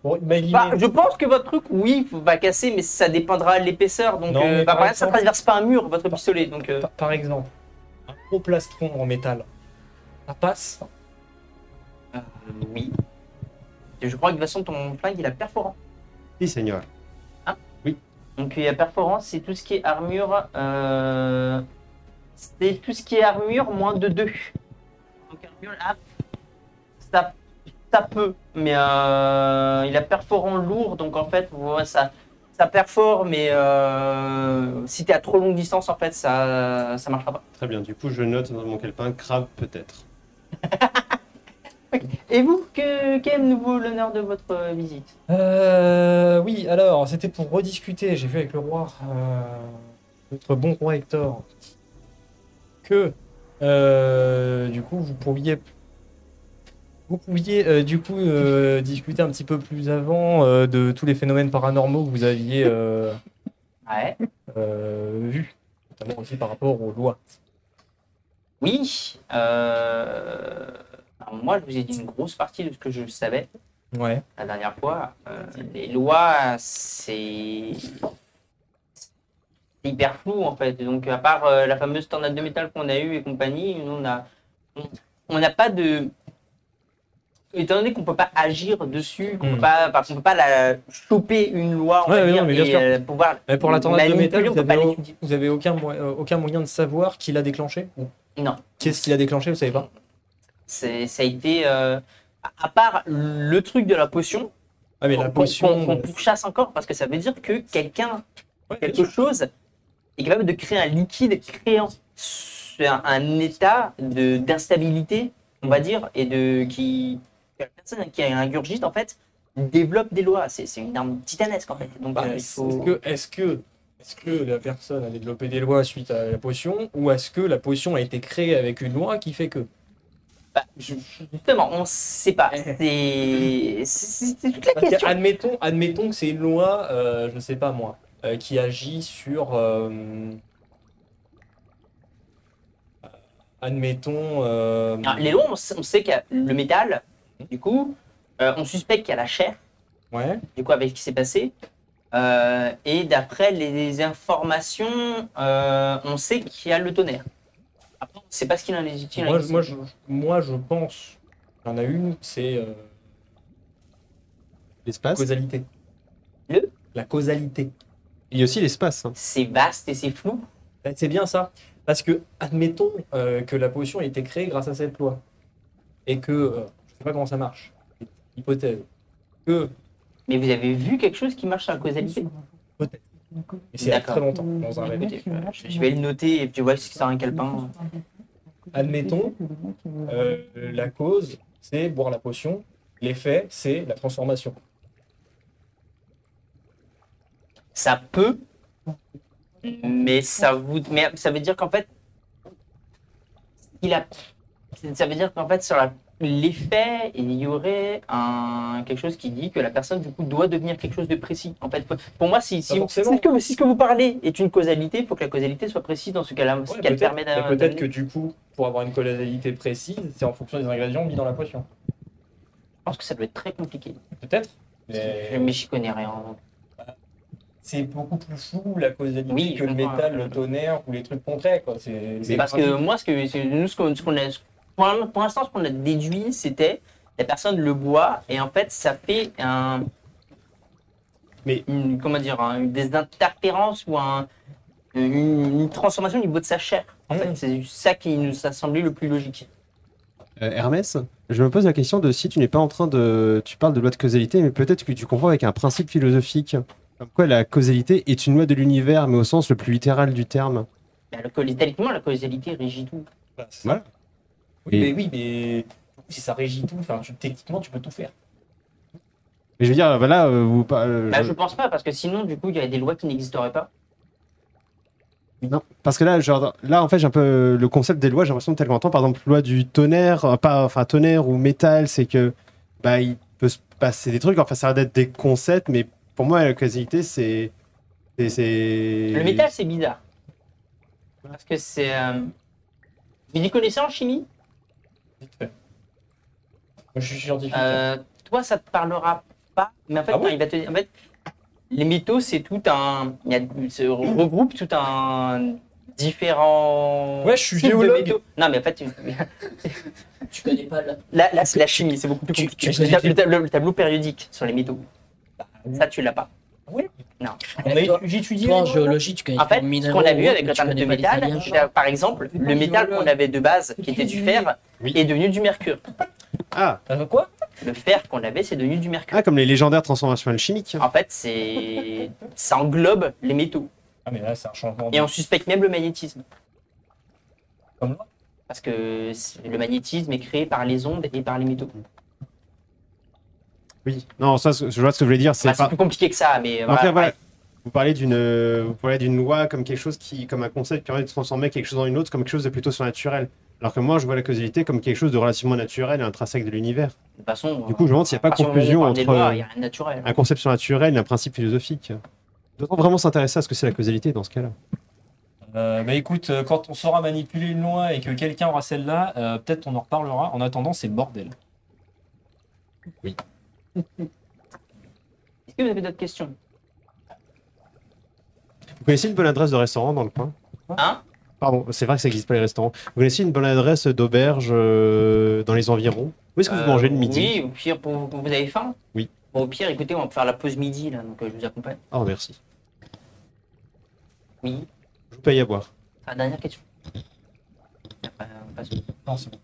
Bon, imaginez. Bah, je pense que votre truc, oui, va casser, mais ça dépendra de l'épaisseur. Donc, Non, mais par par exemple, ça ne exemple- traverse pas un mur, votre pistolet. Donc, Par exemple, un gros plastron en métal, ça passe. oui. Et je crois que de toute façon, ton flingue, il a perforant. Oui, Seigneur. Donc, il y a perforant, c'est tout ce qui est armure. C'est tout ce qui est armure moins de 2. Donc, armure, là, ça peut, mais il a perforant lourd, donc en fait, ouais, ça perfore, mais si tu es à trop longue distance, en fait, ça marchera pas. Très bien. Du coup, je note dans mon calepin crabe peut-être. Et vous, quel est nouveau l'honneur de votre visite? Oui, alors, c'était pour rediscuter. J'ai vu avec le roi, notre bon roi Hector, que du coup, vous pouviez discuter un petit peu plus avant de tous les phénomènes paranormaux que vous aviez Ouais. vus, notamment aussi par rapport aux lois. Oui. Alors moi, je vous ai dit une grosse partie de ce que je savais Ouais. la dernière fois. Les lois, c'est hyper flou en fait. Donc, à part la fameuse tornade de métal qu'on a eue et compagnie, nous, on n'a pas de. Étant donné qu'on peut pas agir dessus, qu'on peut pas, enfin, qu'on peut pas choper une loi, on Ouais, va mais dire, non, mais bien et sûr. pouvoir Mais pour la tornade de métal, manipuler, on peut pas l'étudier. vous avez aucun moyen de savoir qui l'a déclenché? Non. Qu'est-ce qui l'a déclenché, vous savez pas? Ça a été, à part le truc de la potion, Ah, mais la potion. qu'on pourchasse encore, parce que ça veut dire que quelqu'un, Ouais, bien quelque sûr. chose, est capable de créer un liquide créant un état d'instabilité, on va dire, et que la personne qui ingurgite, en fait, développe des lois. C'est une arme titanesque, en fait. Donc, Bah, il faut... est-ce que la personne a développé des lois suite à la potion, ou est-ce que la potion a été créée avec une loi qui fait que? Bah, justement, on ne sait pas. C'est toute la Parce que question. admettons que c'est une loi, je sais pas moi, qui agit sur. Admettons. Alors, les lois, on sait qu'il y a le métal, du coup, on suspecte qu'il y a la chair, Ouais. du coup, avec ce qui s'est passé. Et d'après les informations, on sait qu'il y a le tonnerre. Après, on ne sait pas ce qu'il en est utile. Moi, je pense. Il y en a une, c'est L'espace. causalité. Le La causalité. Il y a aussi l'espace. Hein. C'est vaste et c'est flou. C'est bien ça. Parce que, admettons que la potion a été créée grâce à cette loi. Et que, je sais pas comment ça marche, hypothèse, que, Mais vous avez vu quelque chose qui marche sur la causalité? et c'est il y a D'accord. très longtemps, dans un rêve. Écoutez, je vais le noter et puis tu vois si c'est un calepin. Admettons, la cause, c'est boire la potion. L'effet, c'est la transformation. Ça peut, mais ça veut dire qu'en fait, ça veut dire qu'en fait sur l'effet, il y aurait quelque chose qui dit que la personne du coup doit devenir quelque chose de précis. En fait, pour moi, si forcément. ce que vous parlez est une causalité, il faut que la causalité soit précise dans ce cas-là, ce Ouais, qu'elle peut-être, permet mais d'amener. peut-être que du coup, pour avoir une causalité précise, c'est en fonction des ingrédients mis dans la potion. Je pense que ça doit être très compliqué. Peut-être. Mais j'y connais rien. C'est beaucoup plus flou la causalité Oui, que je le comprends. métal, le tonnerre ou les trucs concrets. Quoi. C'est Parce que moi, pour l'instant, ce qu'on a déduit, c'était la personne le boit et en fait, ça fait comment dire, des interférences ou une transformation au niveau de sa chair. En fait, c'est ça qui nous a semblé le plus logique. Hermès, je me pose la question de si tu n'es pas en train de... Tu parles de loi de causalité, mais peut-être que tu confonds avec un principe philosophique. Comme quoi la causalité est une loi de l'univers, mais au sens le plus littéral du terme. Techniquement, la causalité régit tout. Bah, c'est ça. Voilà. Oui, mais si ça régit tout, techniquement, tu peux tout faire. Mais je veux dire, voilà, Je pense pas, parce que sinon, du coup, il y a des lois qui n'existeraient pas. Non, parce que là, en fait, j'ai un peu le concept des lois, j'ai l'impression de tel qu'entend, par exemple, loi du tonnerre, tonnerre ou métal, c'est que, il peut se passer des trucs, enfin, ça a l'air d'être des concepts, mais pour moi, la causalité, c'est... Le métal, c'est bizarre. Parce que c'est... Vous y connaissez en chimie? Vite fait. Moi, je suis scientifique. Toi, ça te parlera pas. Mais en fait, Ah bon non, il va te dire... En fait, les métaux, c'est tout un... se regroupe tout un... différents... Ouais, je suis types de géologue. métaux. Non, mais en fait... Tu connais pas là. Là, c'est la chimie, c'est beaucoup plus compliqué. Le tableau périodique sur les métaux. Ça, tu l'as pas. Oui. Non. J'étudie. Toi, en géologie, tu connais En fait, les ce qu'on a vu minéraux, avec mais le tu table de connais pas les métal, alliages. par exemple, le métal qu'on avait de base, qui était du fer, Oui. est devenu du mercure. Ah, Quoi? Le fer qu'on avait, c'est devenu du mercure. comme les légendaires transformations alchimiques. En fait, ça englobe les métaux. Ah, mais là, c'est un changement. Et on suspecte même le magnétisme. Comme là. Parce que le magnétisme est créé par les ondes et par les métaux. Oui, non, ça, je vois ce que vous voulez dire. C'est C'est plus compliqué que ça, mais En fait, voilà. ouais. Vous parlez d'une loi comme quelque chose comme un concept qui permet de transformer quelque chose en une autre, comme quelque chose de plutôt surnaturel. Alors que moi, je vois la causalité comme quelque chose de relativement naturel et intrinsèque de l'univers. De toute façon, Du coup, je me demande s'il n'y a pas à partir du confusion moment où on parle des lois, entre il y a rien de naturel. un concept surnaturel et un principe philosophique. Doit-on vraiment s'intéresser à ce que c'est la causalité dans ce cas-là? Bah écoute, quand on saura manipuler une loi et que quelqu'un aura celle-là, peut-être on en reparlera. En attendant, c'est le bordel. Est-ce que vous avez d'autres questions? Vous connaissez une bonne adresse de restaurant dans le coin? Hein? Pardon, c'est vrai que ça n'existe pas les restaurants. Vous connaissez une bonne adresse d'auberge dans les environs? Où est-ce que vous mangez le midi? Oui, au pire, vous avez faim? Oui. Bon, au pire, écoutez, on va faire la pause midi, là, donc je vous accompagne. Oh, merci. Oui. Je vous paye à boire. Ah, dernière question. Après, on passe au- Non, c'est bon.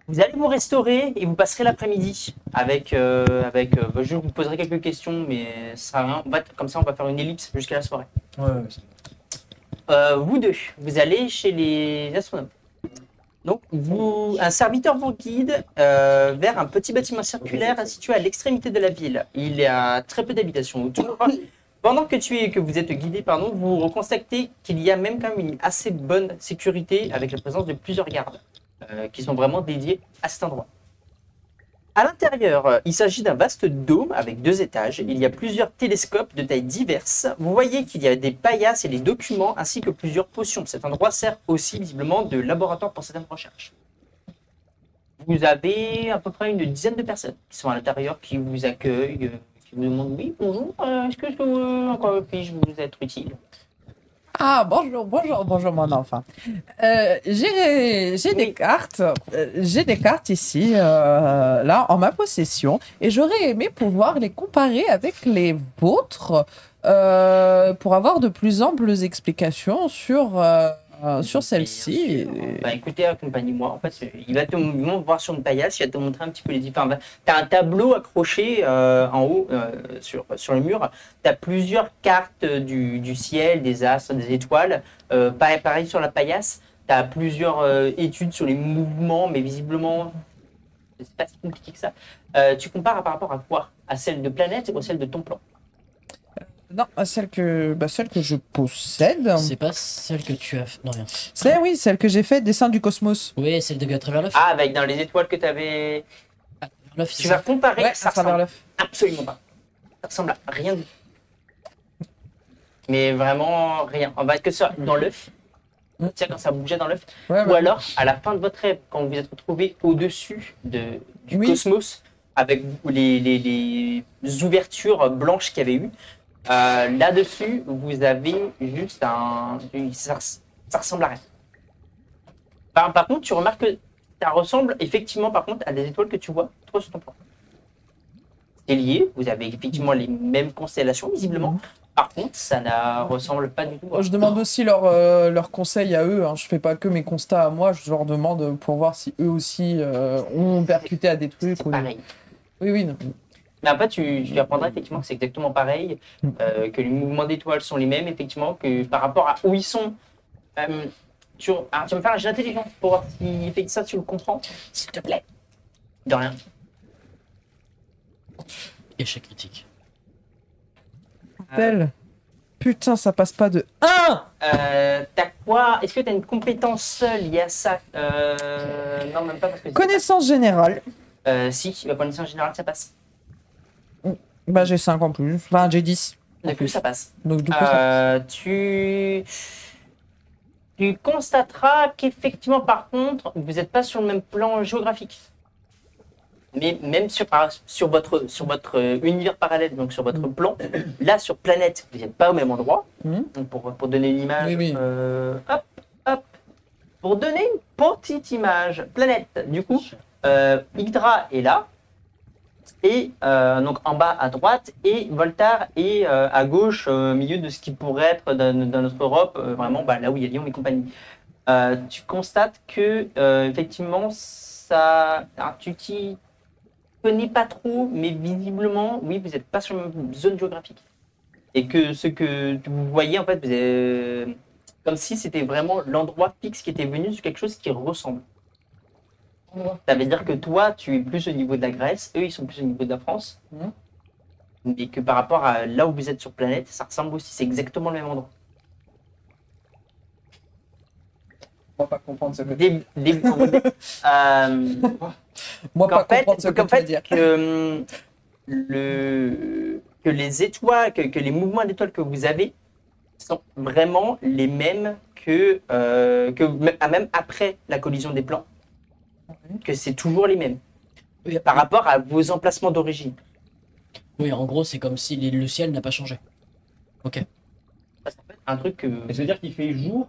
Vous allez vous restaurer et vous passerez l'après-midi je vous poserai quelques questions, mais ça sera rien. Comme ça, on va faire une ellipse jusqu'à la soirée. Ouais, Vous deux, vous allez chez les astronomes. Donc, un serviteur vous guide vers un petit bâtiment circulaire situé à l'extrémité de la ville. Il y a très peu d'habitations autour. Pendant que vous êtes guidé, vous constatez qu'il y a même quand même une assez bonne sécurité avec la présence de plusieurs gardes qui sont vraiment dédiés à cet endroit. À l'intérieur, il s'agit d'un vaste dôme avec 2 étages. Il y a plusieurs télescopes de tailles diverses. Vous voyez qu'il y a des paillasses et des documents ainsi que plusieurs potions. Cet endroit sert aussi visiblement de laboratoire pour certaines recherches. Vous avez à peu près une dizaine de personnes qui sont à l'intérieur, qui vous accueillent, qui vous demandent oui, bonjour, est-ce que encore puis-je vous être utile? Ah, bonjour, mon enfant. J'ai des cartes. J'ai des cartes ici, là, en ma possession, et j'aurais aimé pouvoir les comparer avec les vôtres pour avoir de plus amples explications sur celle-ci. Écoutez, accompagnez-moi. En fait, il va te voir sur une paillasse, il va te montrer un petit peu les différents. Tu as un tableau accroché en haut sur le mur. Tu as plusieurs cartes du ciel, des astres, des étoiles. Pareil sur la paillasse. Tu as plusieurs études sur les mouvements, mais visiblement, c'est pas si compliqué que ça. Tu compares par rapport à quoi? À celle de planète ou à celle de ton plan? Non, celle que je possède. C'est pas celle que tu as. Non, rien. C'est oui, celle que j'ai fait, dessin du cosmos. Oui, celle de à travers l'œuf. Ah, avec dans les étoiles que tu avais. L'œuf, c'est Tu ça. vas comparer, Ouais, ça à travers ressemble l'œuf. absolument pas. Ça ressemble à rien du tout. Mais vraiment rien. On va être que ça dans l'œuf. Tu sais, quand ça bougeait dans l'œuf. Ouais, Ou ouais. alors, à la fin de votre rêve, quand vous vous êtes retrouvé au-dessus du Oui. cosmos, avec les ouvertures blanches qu'il y avait eu, là-dessus, vous avez juste ça ressemble à rien. Par contre, tu remarques que ça ressemble effectivement, par contre, à des étoiles que tu vois, toi, sur ton plan. C'est lié, vous avez effectivement les mêmes constellations, visiblement. Par contre, ça ne ressemble pas du tout. Je demande aussi leurs conseils à eux. Hein. Je fais pas que mes constats à moi. Je leur demande pour voir si eux aussi ont percuté à des trucs. C'est ou- pareil. Oui, oui. Non. Mais après, tu apprendras effectivement que c'est exactement pareil, que les mouvements d'étoiles sont les mêmes, effectivement, que par rapport à où ils sont. Tu vas me faire un jet d'intelligence pour voir si effectivement ça tu le comprends, s'il te plaît. De rien. Échec critique. Tel. Putain, ça passe pas de 1. T'as quoi? Est-ce que t'as une compétence liée à ça? Non, même pas parce que. Connaissance générale. Si, la connaissance générale, ça passe. Bah, j'ai 5 en plus. Enfin, j'ai 10. Du coup, ça passe. Donc, du coup, ça... Tu constateras qu'effectivement, par contre, vous n'êtes pas sur le même plan géographique. Mais même sur votre univers parallèle, donc sur votre plan, là, sur planète, vous n'êtes pas au même endroit. Mhm. Donc pour donner une image, Oui, oui. hop. Pour donner une petite image, planète, du coup, Yggdra est là. Et donc en bas à droite, et Voltaire est à gauche, au milieu de ce qui pourrait être dans notre Europe, vraiment là où il y a Lyon et compagnie. Tu constates que effectivement, ça, alors, tu t'y connais pas trop, mais visiblement, oui, vous n'êtes pas sur la même zone géographique. Et que ce que vous voyez, en fait, Comme si c'était vraiment l'endroit fixe qui était venu sur quelque chose qui ressemble. Ça veut dire que toi, tu es plus au niveau de la Grèce, eux, ils sont plus au niveau de la France. Mais que par rapport à là où vous êtes sur planète, ça ressemble aussi. C'est exactement le même endroit. Moi, pas comprendre ce que Moi, pas comprendre ce que qu'en tu veux fait, dire. que les étoiles, que les mouvements d'étoiles que vous avez sont vraiment les mêmes même après la collision des plans. Que c'est toujours les mêmes. Oui, Par rapport à vos emplacements d'origine. oui, en gros, c'est comme si le ciel n'a pas changé. Ok. Un truc que. Ça veut dire qu'il fait jour.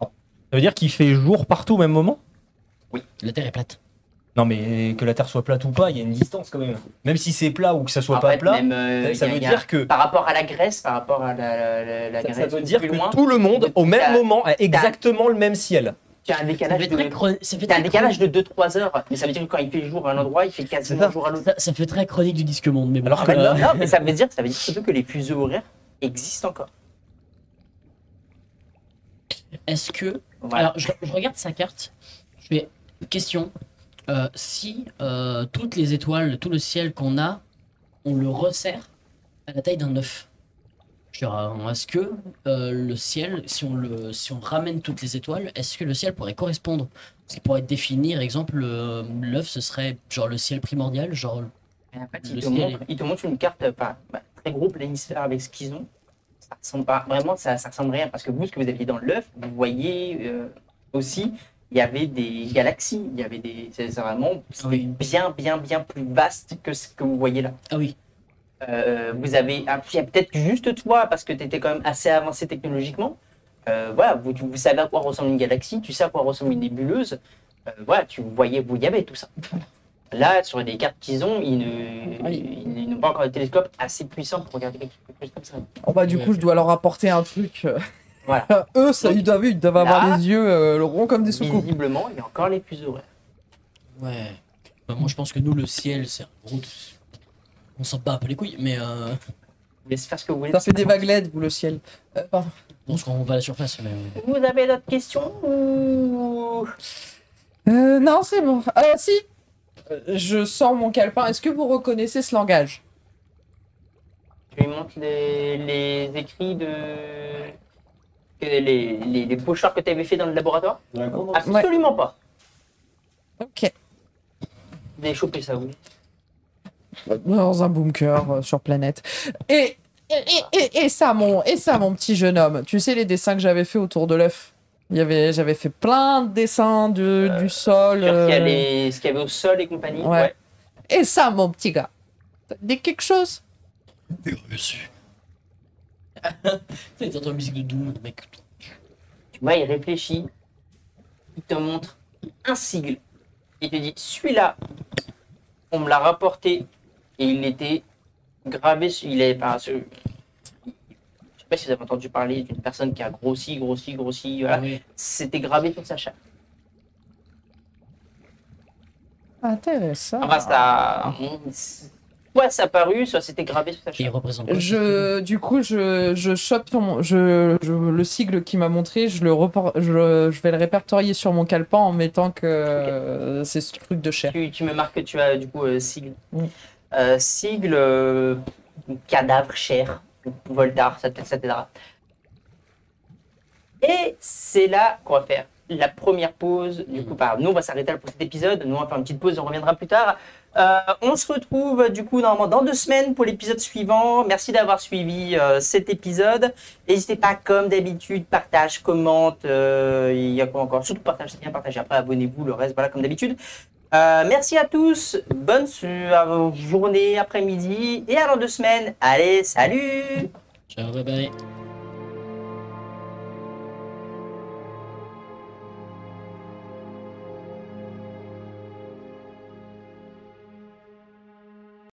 Ça veut dire qu'il fait jour partout au même moment? La Terre est plate. Non, mais que la Terre soit plate ou pas, il y a une distance quand même. Même si c'est plat ou que ça soit En pas fait, plat, même, ça veut dire que par rapport à la Grèce, par rapport à la ça Grèce, veut dire plus que loin, tout le monde au même t'as- moment a exactement le même ciel. tu as un Ça décalage fait de. très ça fait T'as un très décalage de 2-3 heures, mais ça veut dire que quand il fait jour à un endroit, il fait quasiment C'est ça. jour à l'autre. ça fait très chronique du disque monde, mais bon. Alors que Non, mais ça veut dire surtout que les fuseaux horaires existent encore. Est-ce que Voilà. alors je regarde sa carte. Je fais question. Si toutes les étoiles, tout le ciel qu'on a, on le resserre à la taille d'un œuf. Est-ce que le ciel, si on ramène toutes les étoiles, est-ce que le ciel pourrait correspondre? Ce qui pourrait définir, exemple, l'œuf, ce serait genre le ciel primordial, genre. Et en fait, Le ciel il te montre une carte très gros planisphère avec ce qu'ils ont. Ça ressemble pas vraiment, ça ressemble rien parce que vous, ce que vous aviez dans l'œuf, vous voyez aussi, il y avait des galaxies, il y avait c'est vraiment Oui. bien plus vaste que ce que vous voyez là. Ah oui. Vous avez, il y a peut-être juste toi parce que tu étais quand même assez avancé technologiquement. Voilà, vous savez à quoi ressemble une galaxie, tu sais à quoi ressemble une nébuleuse. Voilà, vous y avait tout ça. Là, sur les cartes qu'ils ont, ils n'ont pas encore des télescopes assez puissants pour regarder quelque chose comme ça. Oh, bah, du Ouais, coup, je dois leur apporter un truc. Voilà. Eux, ça, Donc, ils doivent avoir là, les yeux ronds comme des soucoupes. Visiblement, il y a encore les fuseaux horaires. Ouais. Bah, moi, je pense que nous, le ciel, c'est un gros. On s'en bat un peu les couilles, mais Vous laissez faire ce que vous voulez. Ça fait des vaguelettes, vous, le ciel. Pardon. je pense qu'on va à la surface. Mais... Vous avez d'autres questions ou... Non, c'est bon. Si, je sors mon calepin. Est-ce que vous reconnaissez ce langage? Tu lui montres les écrits de... les pochoirs que tu avais fait dans le laboratoire? Absolument pas. Ok. Vous avez chopé ça, oui. Dans un bunker sur planète. Et ça, mon petit jeune homme. Tu sais les dessins que j'avais fait autour de l'œuf. J'avais fait plein de dessins du sol. Sur ce qu'il y avait au sol et compagnie. Ouais. Et ça, mon petit gars. Ça te dit quelque chose? Reçu. C'est une musique de Doom, mec. Tu vois, il réfléchit. Il te montre un sigle. Il te dit, celui-là, on me l'a rapporté et il était gravé. Il est pas. Je sais pas si vous avez entendu parler d'une personne qui a grossi. Voilà. Ah oui. C'était gravé sur sa chair. Intéressant. Enfin, ça. Soit ça a paru, soit c'était gravé sur sa Et il chair. représente quoi, Du coup, je chope le sigle qui m'a montré, je vais le répertorier sur mon calepin en mettant que c'est ce truc de chair. Tu me marques que tu as du coup sigle. Oui. Sigle, cadavre, chair, Voltar, ça t'aidera. Et c'est là qu'on va faire la première pause. Du coup, nous on va s'arrêter là pour cet épisode. Nous on va faire une petite pause, on reviendra plus tard. On se retrouve du coup normalement dans 2 semaines pour l'épisode suivant. Merci d'avoir suivi cet épisode. N'hésitez pas, comme d'habitude, partage, commente. Il y a quoi encore? Surtout partage, c'est bien partager. Après, abonnez-vous, le reste, voilà, comme d'habitude. Merci à tous. Bonne journée, après-midi. Et à dans 2 semaines. Allez, salut! Ciao, bye bye.